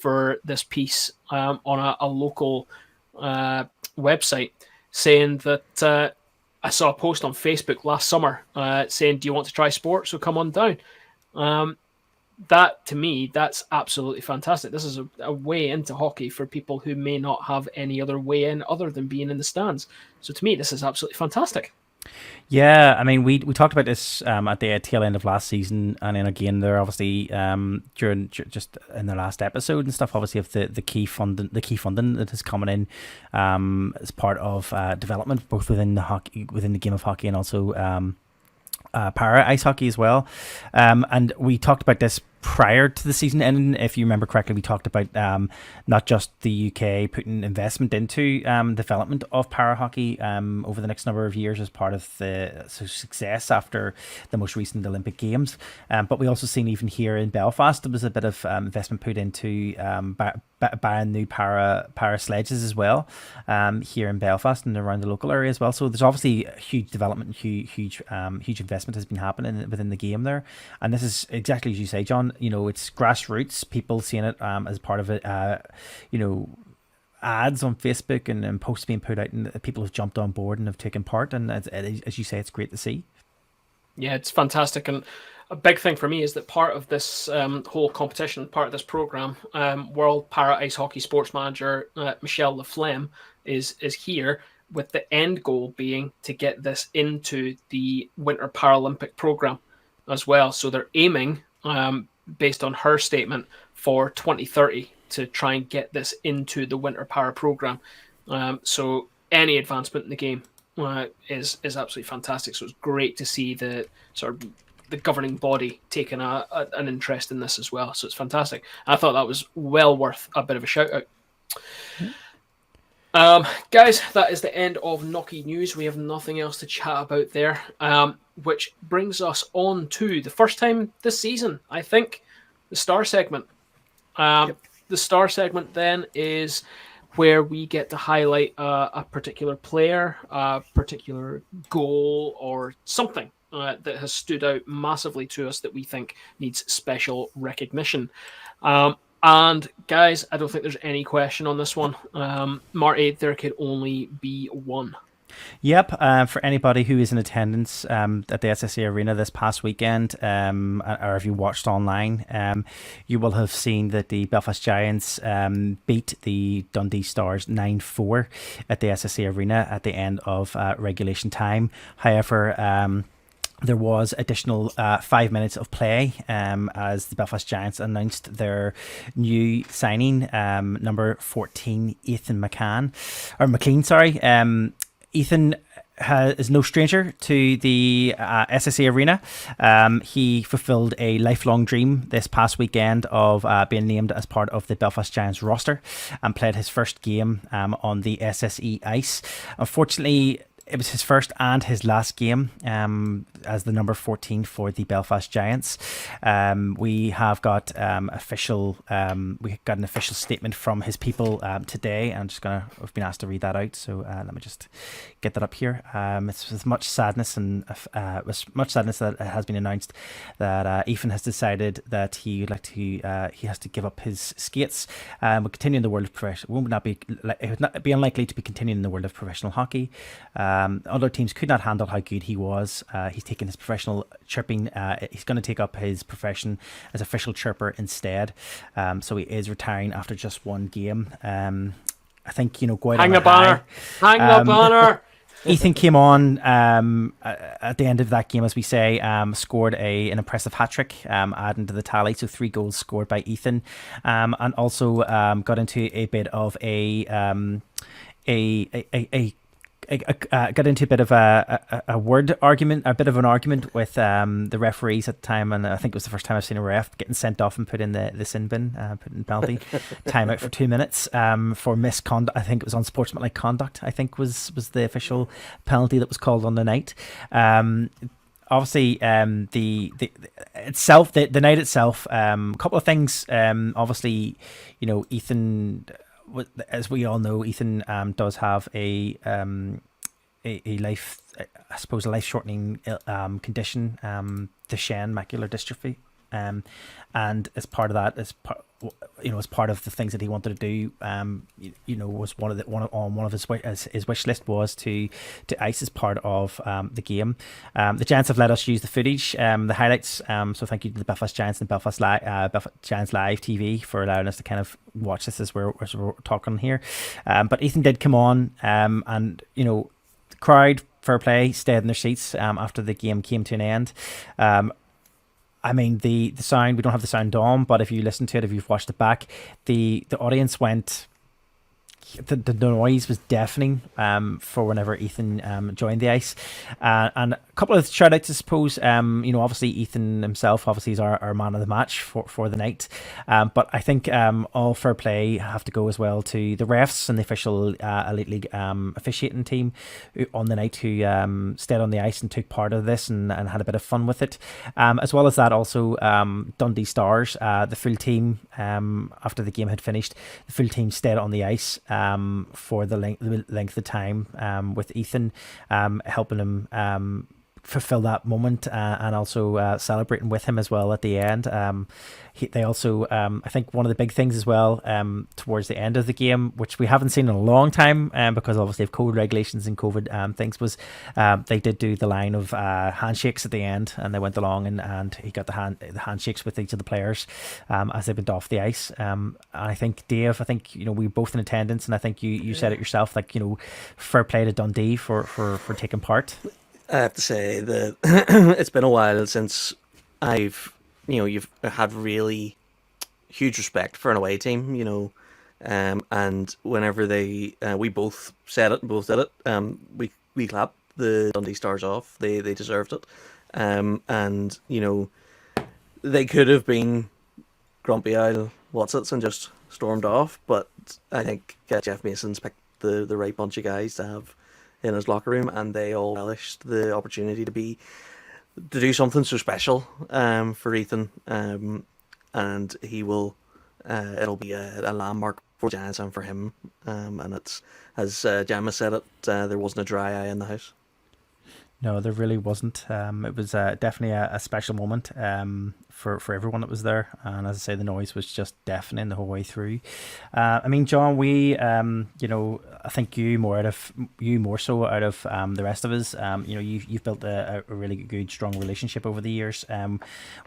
for this piece on a local website saying that I saw a post on Facebook last summer saying, "Do you want to try sport? So come on down." That, to me, that's absolutely fantastic. This is a way into hockey for people who may not have any other way in other than being in the stands. So to me, this is absolutely fantastic. Yeah, I mean, we talked about this at the tail end of last season, and then again, they're obviously just in the last episode and stuff. Obviously, of the key funding that is coming in as part of development, both within the game of hockey, and also para ice hockey as well. And we talked about this prior to the season ending. If you remember correctly, we talked about not just the UK putting investment into development of para hockey over the next number of years as part of the success after the most recent Olympic Games, but we also seen even here in Belfast there was a bit of investment put into buying new para sledges as well here in Belfast and around the local area as well. So there's obviously huge development, huge investment has been happening within the game there, and this is exactly as you say, John. You know, it's grassroots, people seeing it as part of it, ads on Facebook and posts being put out, and people have jumped on board and have taken part, and as you say, it's great to see. Yeah, it's fantastic. And a big thing for me is that part of this whole competition, part of this program, World Para Ice Hockey Sports Manager Michelle Laflamme is here, with the end goal being to get this into the Winter Paralympic program as well. So they're aiming, based on her statement, for 2030 to try and get this into the Winter Para program. So any advancement in the game is absolutely fantastic. So it's great to see the sort of the governing body taking an interest in this as well. So it's fantastic. I thought that was well worth a bit of a shout out. Guys, that is the end of Knocky News. We have nothing else to chat about there, which brings us on to the first time this season, I think, the Star segment. The Star segment then is where we get to highlight a particular player, a particular goal, or something that has stood out massively to us that we think needs special recognition. And guys, I don't think there's any question on this one. Marty, there could only be one. Yep, for anybody who is in attendance at the SSE Arena this past weekend, or if you watched online, you will have seen that the Belfast Giants beat the Dundee Stars 9-4 at the SSE Arena at the end of regulation time. However, there was additional 5 minutes of play as the Belfast Giants announced their new signing, number 14, Ethan McLean. Ethan is no stranger to the SSE Arena. He fulfilled a lifelong dream this past weekend of being named as part of the Belfast Giants roster and played his first game on the SSE ice. Unfortunately, it was his first and his last game as the number 14 for the Belfast Giants. We have got an official statement from his people today. I've been asked to read that out, so let me just get that up here. It's with much sadness that it has been announced that Ethan has decided that he has to give up his skates. Will continue in the world of professional. It would be unlikely to be continuing in the world of professional hockey. Other teams could not handle how good he was. He's taken his professional chirping. He's going to take up his profession as official chirper instead. So he is retiring after just one game. I think, going hang the banner. Hang the banner. Ethan came on at the end of that game, as we say, scored an impressive hat-trick, adding to the tally, so 3 goals scored by Ethan, and also got into a bit of got into a bit of an argument with the referees at the time, and I think it was the first time I've seen a ref getting sent off and put in the sin bin, put in penalty, time out for 2 minutes for misconduct. I think it was unsportsmanlike conduct, I think was the official penalty that was called on the night. Obviously, the night itself, a couple of things. Obviously, Ethan as we all know, Ethan does have a life, I suppose, a life shortening condition, Duchenne macular dystrophy, and as part of that, as part of the things that he wanted to do, was one of his wish list was to ice as part of the game. The Giants have let us use the footage, the highlights. So thank you to the Belfast Giants and Belfast Giants Live TV for allowing us to kind of watch this as we're talking here. But Ethan did come on, and the crowd, fair play, stayed in their seats after the game came to an end. I mean, the sound, we don't have the sound on, but if you listen to it, if you've watched it back, the audience went, the noise was deafening for whenever Ethan joined the ice. And a couple of shout outs, I suppose. Obviously Ethan himself obviously is our man of the match for the night. But I think all fair play have to go as well to the refs and the official Elite League officiating team on the night who stayed on the ice and took part of this and had a bit of fun with it. As well as that, also Dundee Stars, the full team, after the game had finished, the full team stayed on the ice for the length of time with Ethan, helping him fulfill that moment and also celebrating with him as well at the end. They also, I think one of the big things as well towards the end of the game, which we haven't seen in a long time because obviously of COVID regulations and COVID things, was they did do the line of handshakes at the end, and they went along and he got the handshakes with each of the players as they went off the ice. And I think, Dave, we were both in attendance, and I think you said it yourself, fair play to Dundee for taking part. I have to say that it's been a while since you've had really huge respect for an away team, and whenever we both said it and both did it, we clapped the Dundee Stars off. They deserved it, and they could have been grumpy Isle whatsits and just stormed off, but I think Jeff Mason's picked the right bunch of guys to have in his locker room, and they all relished the opportunity to do something so special for Ethan, and he will it'll be a landmark for Giants and for him, and it's, as Gemma said it, there wasn't a dry eye in the house. No, there really wasn't. It was definitely a special moment for everyone that was there. And as I say, the noise was just deafening the whole way through. John, we, I think you more so out of the rest of us. You've built a really good, strong relationship over the years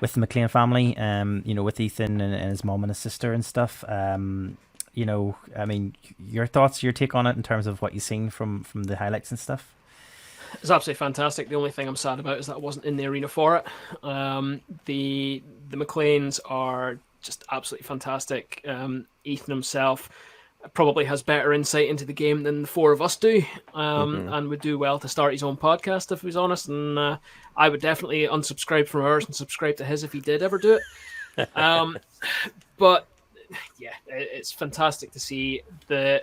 with the McLean family. With Ethan and his mom and his sister and stuff. Your thoughts, your take on it in terms of what you've seen from the highlights and stuff. It's absolutely fantastic. The only thing I'm sad about is that I wasn't in the arena for it. The McLeans are just absolutely fantastic. Ethan himself probably has better insight into the game than the four of us do, and would do well to start his own podcast if he was honest. And I would definitely unsubscribe from ours and subscribe to his if he did ever do it. But yeah, it's fantastic to see the.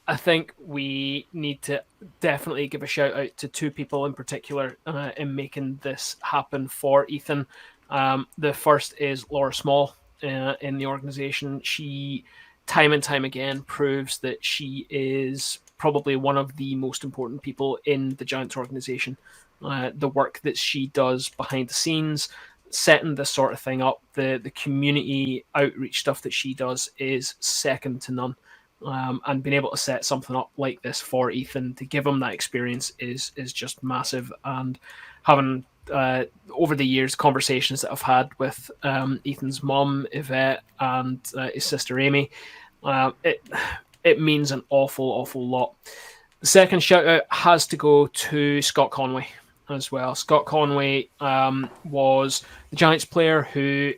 I think we need to definitely give a shout out to two people in particular in making this happen for Ethan. The first is Laura Small in the organisation. She, time and time again, proves that she is probably one of the most important people in the Giants organisation. The work that she does behind the scenes, setting this sort of thing up, the community outreach stuff that she does is second to none. And being able to set something up like this for Ethan to give him that experience is just massive. And having over the years conversations that I've had with Ethan's mum Yvette and his sister Amy, it means an awful lot. The second shout out has to go to Scott Conway as well. Scott Conway was the Giants player who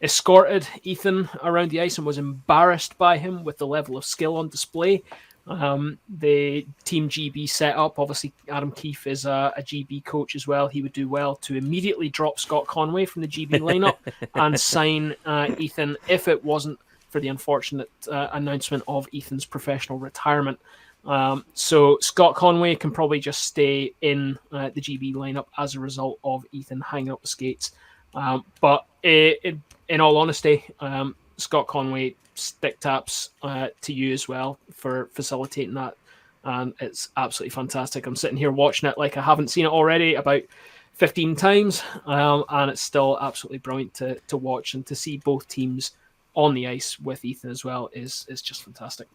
escorted Ethan around the ice and was embarrassed by him with the level of skill on display. The Team GB setup, obviously Adam Keefe is a GB coach as well. He would do well to immediately drop Scott Conway from the GB lineup and sign Ethan if it wasn't for the unfortunate announcement of Ethan's professional retirement. So Scott Conway can probably just stay in the GB lineup as a result of Ethan hanging up the skates. But in all honesty, Scott Conway stick taps to you as well for facilitating that. And it's absolutely fantastic. I'm sitting here watching it like I haven't seen it already about 15 times, and it's still absolutely brilliant to watch, and to see both teams on the ice with Ethan as well is just fantastic.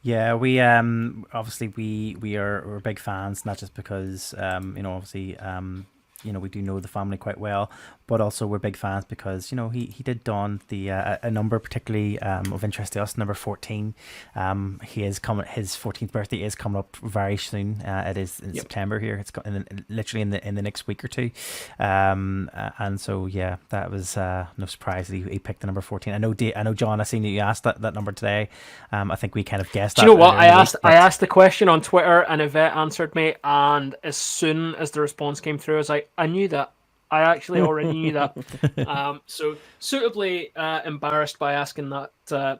Yeah, we obviously we're big fans, not just because obviously we do know the family quite well, but also we're big fans because he did don the a number particularly of interest to us, number 14. He is coming. His 14th birthday is coming up very soon. It is in September here. It's literally in the next week or two. And so yeah, that was no surprise that he picked the number 14. I know John, I seen you asked that number today. I think we kind of guessed. Do you know what I asked? I asked the question on Twitter, and Yvette answered me. And as soon as the response came through, I was like, I knew that. I actually already knew that. So suitably embarrassed by asking that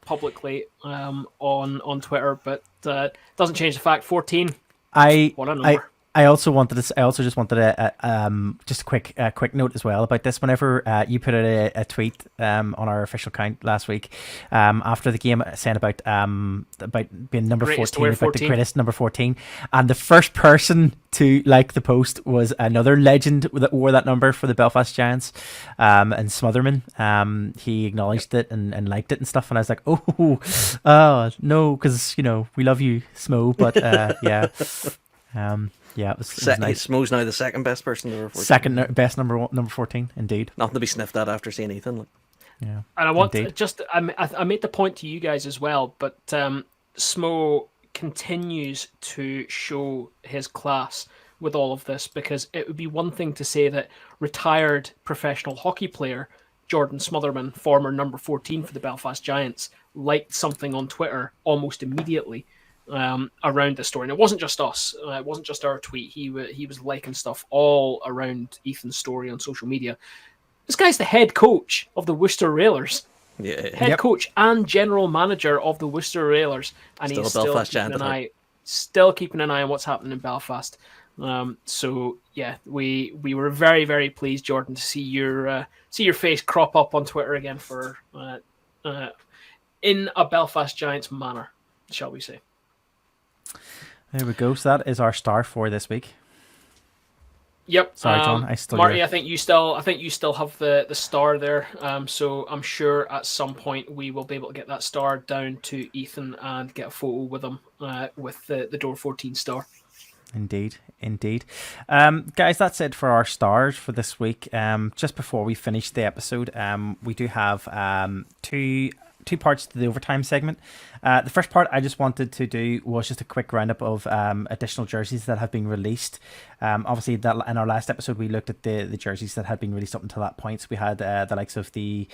publicly on Twitter, but doesn't change the fact. 14. What a number. I also just wanted just a quick note as well about this. Whenever you put out a tweet on our official account last week after the game, saying about being number 14, about the greatest number 14, and the first person to like the post was another legend that wore that number for the Belfast Giants, and Smotherman. He acknowledged it and liked it and stuff, and I was like, oh no, because we love you, Smo, but yeah. Yeah, it was nice. Smo's now the second best person to number 14. Second best number 14, indeed. Nothing to be sniffed at after seeing Ethan. Yeah, and I want I made the point to you guys as well, but Smo continues to show his class with all of this, because it would be one thing to say that retired professional hockey player Jordan Smotherman, former number 14 for the Belfast Giants, liked something on Twitter almost immediately around this story, and it wasn't just us. It wasn't just our tweet. He was liking stuff all around Ethan's story on social media. This guy's the head coach of the Worcester Railers, head coach and general manager of the Worcester Railers, and he's still keeping an eye on what's happening in Belfast. So yeah, we were very, very pleased, Jordan, to see your face crop up on Twitter again for in a Belfast Giants manner, shall we say. There we go. So that is our star for this week. Yep. Sorry, John. Marty, I think you still have the star there. So I'm sure at some point we will be able to get that star down to Ethan and get a photo with him with the Door 14 star. Indeed. Guys, that's it for our stars for this week. Just before we finish the episode, we do have two parts to the overtime segment. The first part I just wanted to do was just a quick roundup of additional jerseys that have been released. Obviously, that in our last episode we looked at the jerseys that had been released up until that point. So we had the likes of the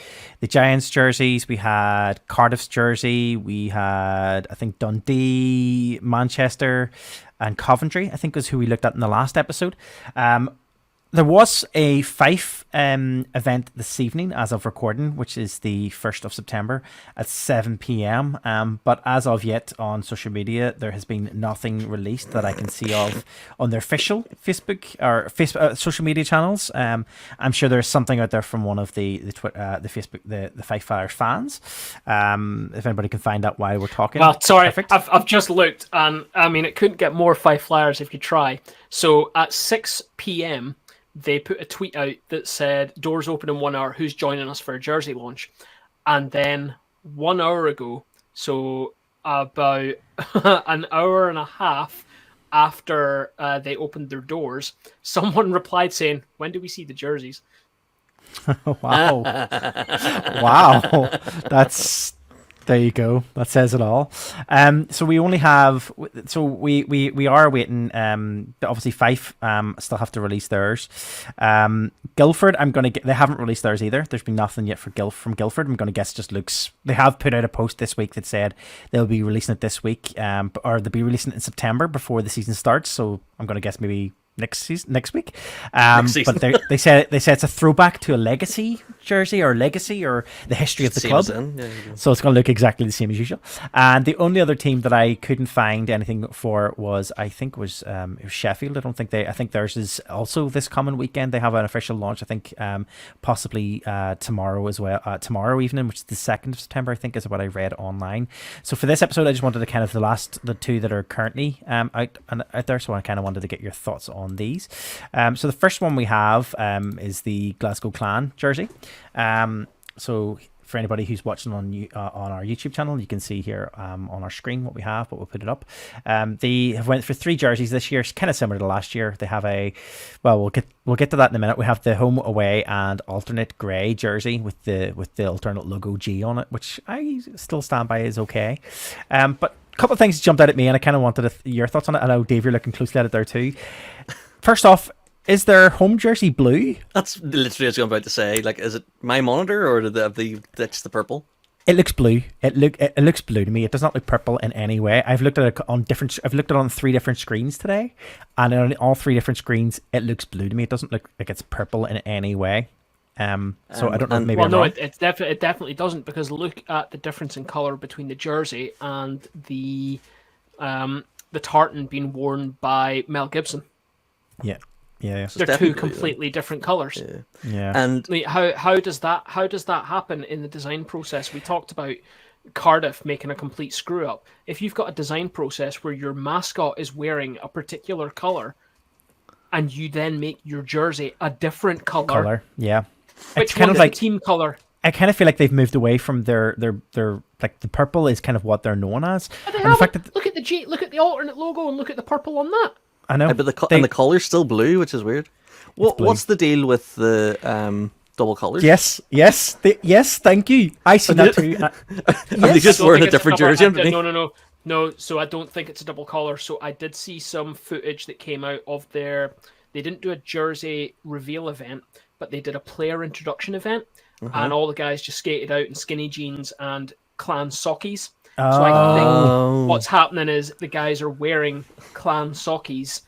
Giants jerseys, we had Cardiff's jersey, we had I think Dundee, Manchester, and Coventry, I think was who we looked at in the last episode. There was a Fife event this evening as of recording, which is the 1st of September at 7 p.m. But as of yet on social media, there has been nothing released that I can see of on their official Facebook or social media channels. I'm sure there's something out there from one of the Facebook, the Fife Flyers fans. If anybody can find out while we're talking. Well, sorry, I've just looked, and I mean, it couldn't get more Fife Flyers if you try. So at 6 p.m, they put a tweet out that said, doors open in 1 hour, who's joining us for a jersey launch? And then 1 hour ago, so about an hour and a half after they opened their doors, someone replied saying, when do we see the jerseys? Wow. Wow. There you go. That says it all. So we only have. So we are waiting. Obviously, Fife still have to release theirs. Guildford, they haven't released theirs either. There's been nothing yet from Guildford. I'm going to guess just looks. They have put out a post this week that said they'll be releasing it this week, or they'll be releasing it in September before the season starts. So I'm going to guess maybe next week. Next season. But they said it's a throwback to a legacy jersey or the history of the Same club. as then, yeah, you go. So it's going to look exactly the same as usual. And the only other team that I couldn't find anything for was it was Sheffield. I think theirs is also this coming weekend. They have an official launch. I think possibly tomorrow as well. Tomorrow evening, which is the 2nd of September, I think is what I read online. So for this episode, I just wanted to kind of the two that are currently out there. So I kind of wanted to get your thoughts on these. So the first one we have is the Glasgow Clan jersey. So for anybody who's watching on our YouTube channel, you can see here on our screen what we have, but we'll put it up. They have went for 3 jerseys this year, kind of similar to last year. They have we'll get to that in a minute. We have the home, away, and alternate grey jersey with the alternate logo G on it, which I still stand by is okay. But a couple of things jumped out at me, and I kind of wanted your thoughts on it. I know, Dave, you're looking closely at it there too. First off, is their home jersey blue? That's literally what I was about to say. Like, is it my monitor or that's the purple? It looks blue. It looks blue to me. It does not look purple in any way. I've looked at it on 3 different screens today, and on all 3 different screens, it looks blue to me. It doesn't look like it's purple in any way. So I don't know. Maybe I'm wrong. It definitely doesn't, because look at the difference in color between the jersey and the tartan being worn by Mel Gibson. Yeah. So they're 2 completely different colors. Yeah. And how does that happen in the design process? We talked about Cardiff making a complete screw up. If you've got a design process where your mascot is wearing a particular color, and you then make your jersey a different color, yeah, which it's kind one of is like the team color? I kind of feel like they've moved away from their like the purple is kind of what they're known as. But they and the fact haven't. Look at the alternate logo and look at the purple on that. I know, but the color's still blue, which is weird. What's the deal with the double colors? Yes, thank you. I see that too. Are they just wearing a different jersey underneath? No. So I don't think it's a double color. So I did see some footage that came out of they didn't do a jersey reveal event, but they did a player introduction event, and all the guys just skated out in skinny jeans and clan sockies. So I think what's happening is the guys are wearing clan sockies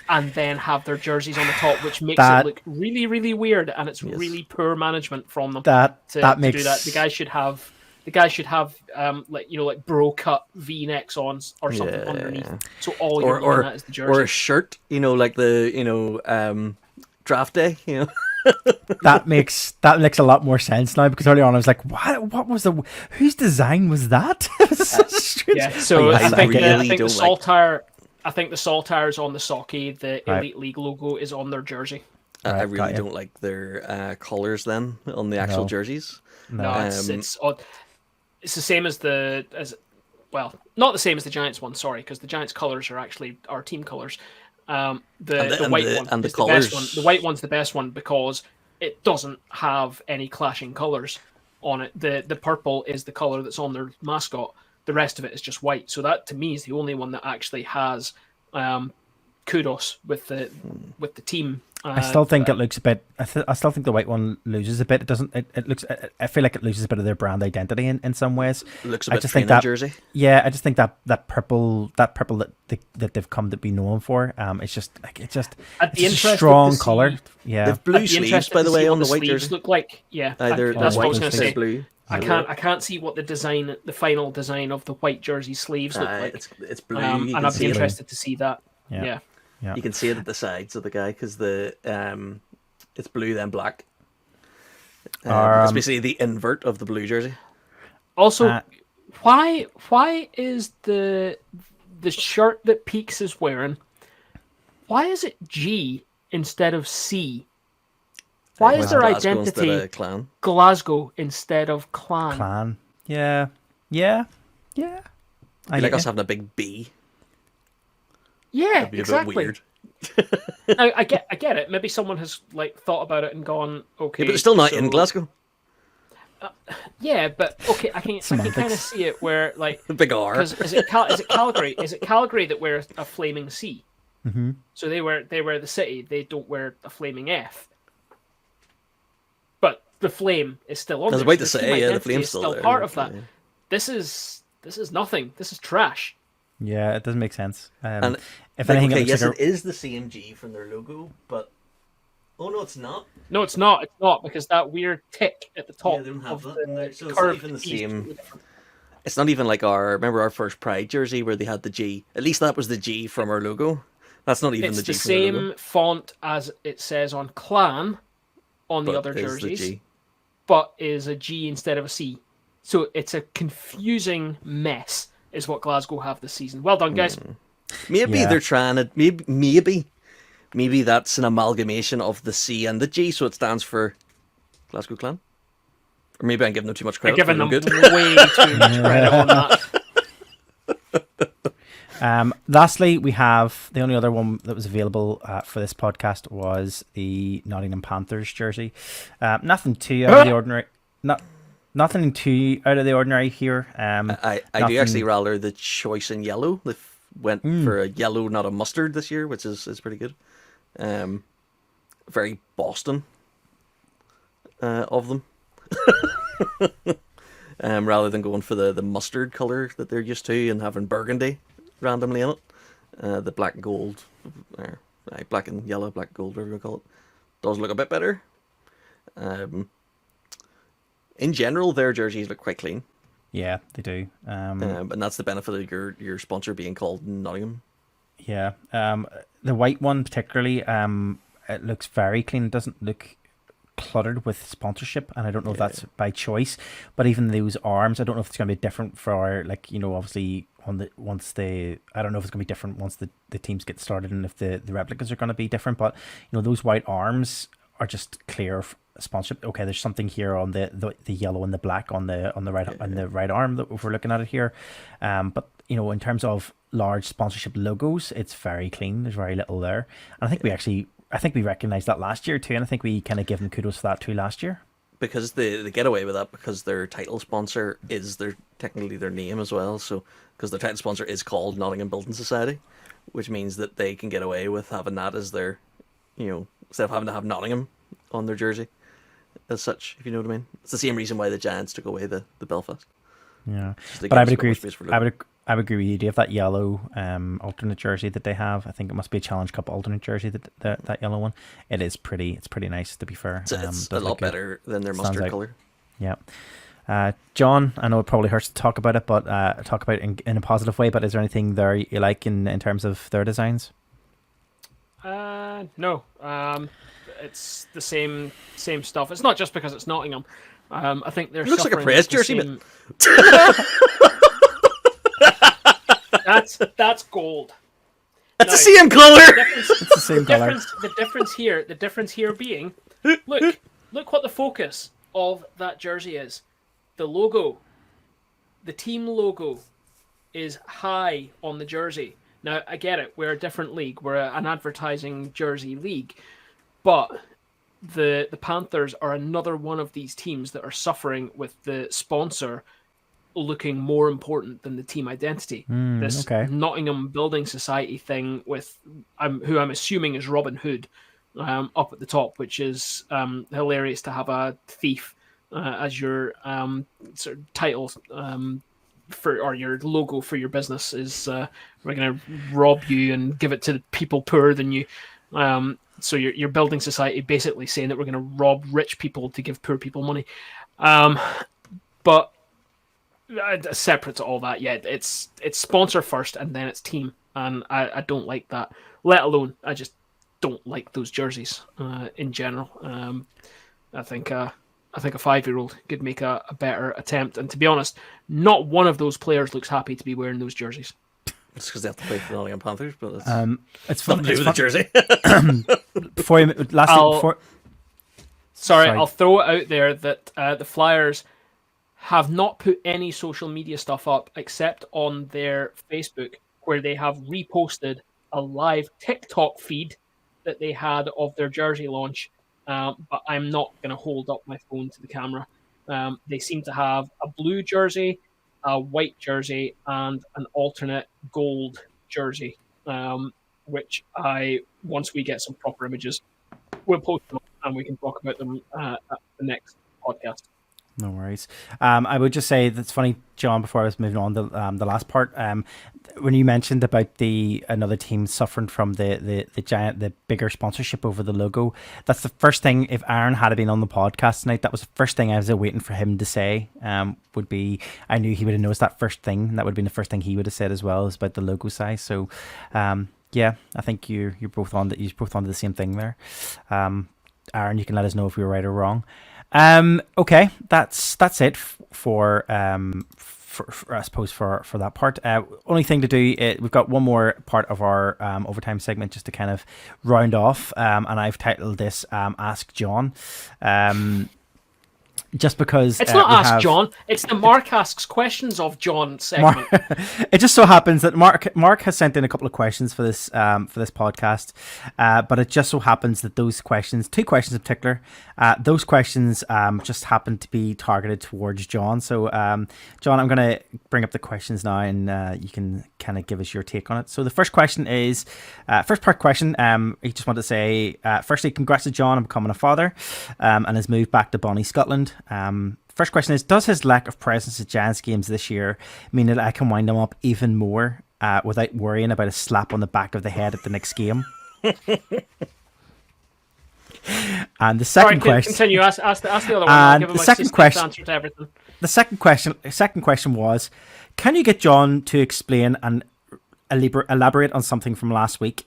and then have their jerseys on the top, which makes it look really, really weird, and it's really poor management from them to do that. The guys should have like bro cut V-necks on or something underneath. So all you're looking at is the jersey. Or a shirt, like the draft day, That makes a lot more sense now, because earlier on I was like, what was whose design was that? So I think the Saltire is on the socky, the Elite League logo is on their jersey. I really don't like their colours then on the actual jerseys. No, it's odd. It's the same as not the same as the Giants one, sorry, because the Giants colours are actually our team colours. The white one is the best one. The white one's the best one because it doesn't have any clashing colours on it. The purple is the colour that's on their mascot. The rest of it is just white. So that to me is the only one that actually has kudos with the team. I still think it looks a bit. I still think the white one loses a bit. It doesn't. It looks. I feel like it loses a bit of their brand identity in some ways. It looks a bit training jersey. Yeah, I just think that purple that they've come to be known for. It's just a strong color. Yeah, they've blue sleeves, by the way, on the white jersey. Look like that's what I was going to say. Blue. I can't see what the final design of the white jersey sleeves look like. It's blue, and I'd be interested to see that. Yeah. You can see it at the sides of the guy because it's blue then black. It's basically the invert of the blue jersey. Also, why is the shirt that Peaks is wearing? Why is it G instead of C? Why is their identity Glasgow instead of Clan? Clan. Yeah. I like us having a big B. Yeah, That'd be exactly. A bit weird. Now, I get it. Maybe someone has thought about it and gone, okay. Yeah, but it's still not in Glasgow. Yeah, but okay, I can kind of see it where big R. Because is it Calgary? Is it Calgary that wears a flaming C? Mm-hmm. So they wear the city. They don't wear a flaming F. But the flame is still on. I was about to say, the flame's still there. Part of that. This is nothing. This is trash. Yeah, it doesn't make sense. And If like, anything, okay, it looks yes, like it is the same G from their logo, but oh no, it's not. No, it's not. It's not because that weird tick at the Yeah, top they don't have of that in the there, so it's not curved even the G is same. totally different. It's not even like remember our first Pride jersey where they had the G. At least that was the G from our logo. That's not even It's the the G from their logo, same font as it says on Clan on the but other is the jerseys, G. but is a G instead of a C. So it's a confusing mess, is what Glasgow have this season. Well done, guys. Maybe yeah, they're trying to maybe that's an amalgamation of the C and the G, so it stands for Glasgow Clan. Or maybe I'm giving them too much You're credit for giving no them good. way too much credit on that. Lastly, we have the only other one that was available for this podcast was the Nottingham Panthers jersey. Nothing too out of the ordinary. Nothing too out of the ordinary here. I do actually rather the choice in yellow. They went for a yellow, not a mustard this year, which is pretty good. Very Boston of them. Rather than going for the mustard colour that they're used to and having burgundy randomly in it. The black and gold, black and yellow, black and gold, whatever you call it, does look a bit better. In general, their jerseys look quite clean. Yeah, they do. And that's the benefit of your sponsor being called Nottingham. Yeah. The white one particularly, it looks very clean. It doesn't look cluttered with sponsorship, and I don't know if that's by choice, but even those arms, I don't know if it's going to be different for, like, you know, obviously I don't know if it's going to be different once the teams get started, and if the replicas are going to be different, but you know, those white arms are just clear sponsorship. Okay, there's something here on the yellow and the black on the right on the right arm that if we're looking at it here, but you know, in terms of large sponsorship logos, it's very clean. There's very little there, and I think we recognised that last year too, and I think we kind of give them kudos for that too last year. Because they get away with that because their title sponsor is technically their name as well. So because their title sponsor is called Nottingham Building Society, which means that they can get away with having that as their, you know, instead of having to have Nottingham on their jersey as such, if you know what I mean. It's the same reason why the Giants took away the Belfast. Yeah, but I would agree. I would agree with you, Dave. That yellow alternate jersey that they have, I think it must be a Challenge Cup alternate jersey. That yellow one, it's pretty nice, to be fair. It's a lot better than their mustard color. Yeah. John, I know it probably hurts to talk about it, but talk about it in a positive way. But is there anything there you like in terms of their designs? No. It's the same stuff. It's not just because it's Nottingham. I think they're. It looks like a press jersey. That's gold. It's the same color. It's the same color. The difference here being, look what the focus of that jersey is. The logo, the team logo, is high on the jersey. Now I get it. We're a different league. We're an advertising jersey league, but the Panthers are another one of these teams that are suffering with the sponsor looking more important than the team identity. This Nottingham Building Society thing with who I'm assuming is Robin Hood up at the top, which is hilarious to have a thief as your sort of title or your logo for your business is we're going to rob you and give it to people poorer than you. So your building society basically saying that we're going to rob rich people to give poor people money. But separate to all that, it's sponsor first and then it's team, and I don't like that. Let alone, I just don't like those jerseys in general. I think a 5-year-old could make a better attempt, and to be honest, not one of those players looks happy to be wearing those jerseys. It's because they have to play for the Nottingham Panthers, but it's fun. Nothing to do with the jersey. I'll throw it out there that the Flyers have not put any social media stuff up except on their Facebook, where they have reposted a live TikTok feed that they had of their jersey launch. But I'm not going to hold up my phone to the camera. They seem to have a blue jersey, a white jersey, and an alternate gold jersey, which once we get some proper images, we'll post them and we can talk about them at the next podcast. No worries. I would just say that's funny, John. Before I was moving on to the last part, when you mentioned about another team suffering from the bigger sponsorship over the logo, that's the first thing. If Aaron had been on the podcast tonight, that was the first thing I was waiting for him to say. Would be, I knew he would have noticed that first thing. That would have been the first thing he would have said as well, is about the logo size. So, yeah, I think you're both on the same thing there. Aaron, you can let us know if we were right or wrong. Okay, that's it for I suppose for that part. Only thing to do, we've got one more part of our overtime segment just to kind of round off, and I've titled this "Ask John." Just because it's not Ask John, it's the Mark Asks Questions of John segment. It just so happens that Mark has sent in a couple of questions for this podcast, but it just so happens that those questions, 2 questions in particular, those questions just happen to be targeted towards John. So, John, I'm going to bring up the questions now, and you can kind of give us your take on it. So the first question is, first part question, he just wanted to say, firstly, congrats to John on becoming a father, and has moved back to Bonnie, Scotland. First question is, does his lack of presence at Giants games this year mean that I can wind him up even more without worrying about a slap on the back of the head at the next game? And the second question... Continue. Ask the other one. I'll give him the second question, answer to everything. The second question was, can you get John to explain and elaborate on something from last week?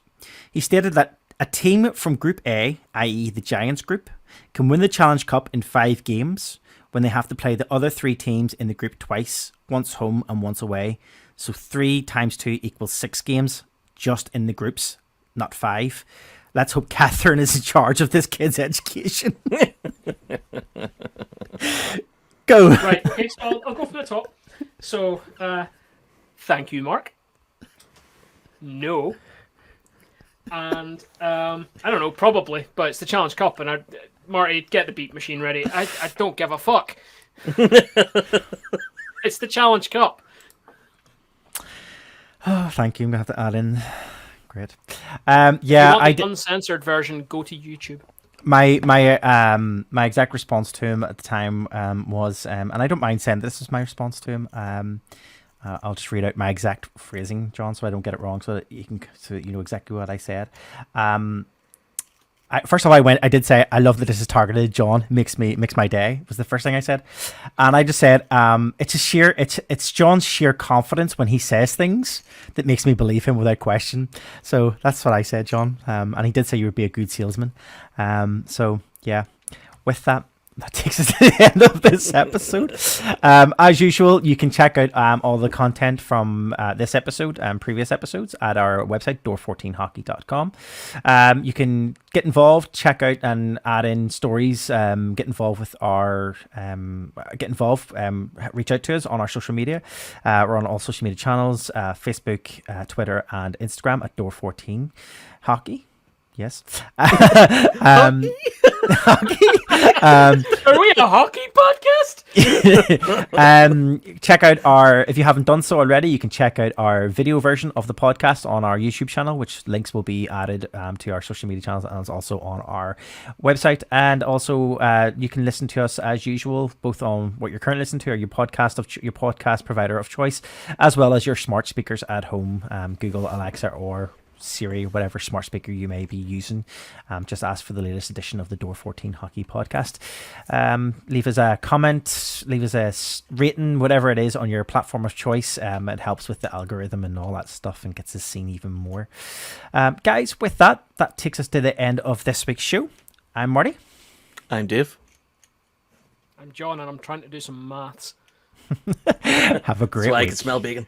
He stated that a team from Group A, i.e. the Giants group, can win the Challenge Cup in 5 games when they have to play the other 3 teams in the group twice, once home and once away. So 3 times 2 equals 6 games just in the groups, not 5. Let's hope Catherine is in charge of this kid's education. Go. Right, okay, so I'll go from the top. So, thank you, Mark. No. And, I don't know, probably, but it's the Challenge Cup, and Marty, get the beat machine ready. I don't give a fuck. It's the Challenge Cup. Oh, thank you. I'm going to have to add in. Great. Yeah, I did. Uncensored version, go to YouTube. My exact response to him at the time was, and I don't mind saying this is my response to him. I'll just read out my exact phrasing, John, so I don't get it wrong, so that you know exactly what I said. First of all, I did say, I love that this is targeted. John makes my day, was the first thing I said. And I just said, it's John's sheer confidence when he says things that makes me believe him without question. So that's what I said, John. And he did say you would be a good salesman. So yeah, with that takes us to the end of this episode. As usual, you can check out all the content from this episode and previous episodes at our website, door14hockey.com. You can get involved, check out and add in stories, get involved, reach out to us on our social media. We're on all social media channels, Facebook, Twitter and Instagram at door14hockey. Yes. Hockey? Are we a hockey podcast? Check out if you haven't done so already, you can check out our video version of the podcast on our YouTube channel, which links will be added to our social media channels, and it's also on our website. And also, you can listen to us as usual, both on what you're currently listening to or your podcast provider of choice, as well as your smart speakers at home, Google, Alexa, or Siri, whatever smart speaker you may be using. Just ask for the latest edition of the Door 14 Hockey Podcast. Leave us a comment, leave us a rating, whatever it is on your platform of choice. It helps with the algorithm and all that stuff and gets us seen even more. Guys, with that takes us to the end of this week's show. I'm Marty. I'm Dave. I'm John, and I'm trying to do some maths. Have a great week. So I can smell bacon.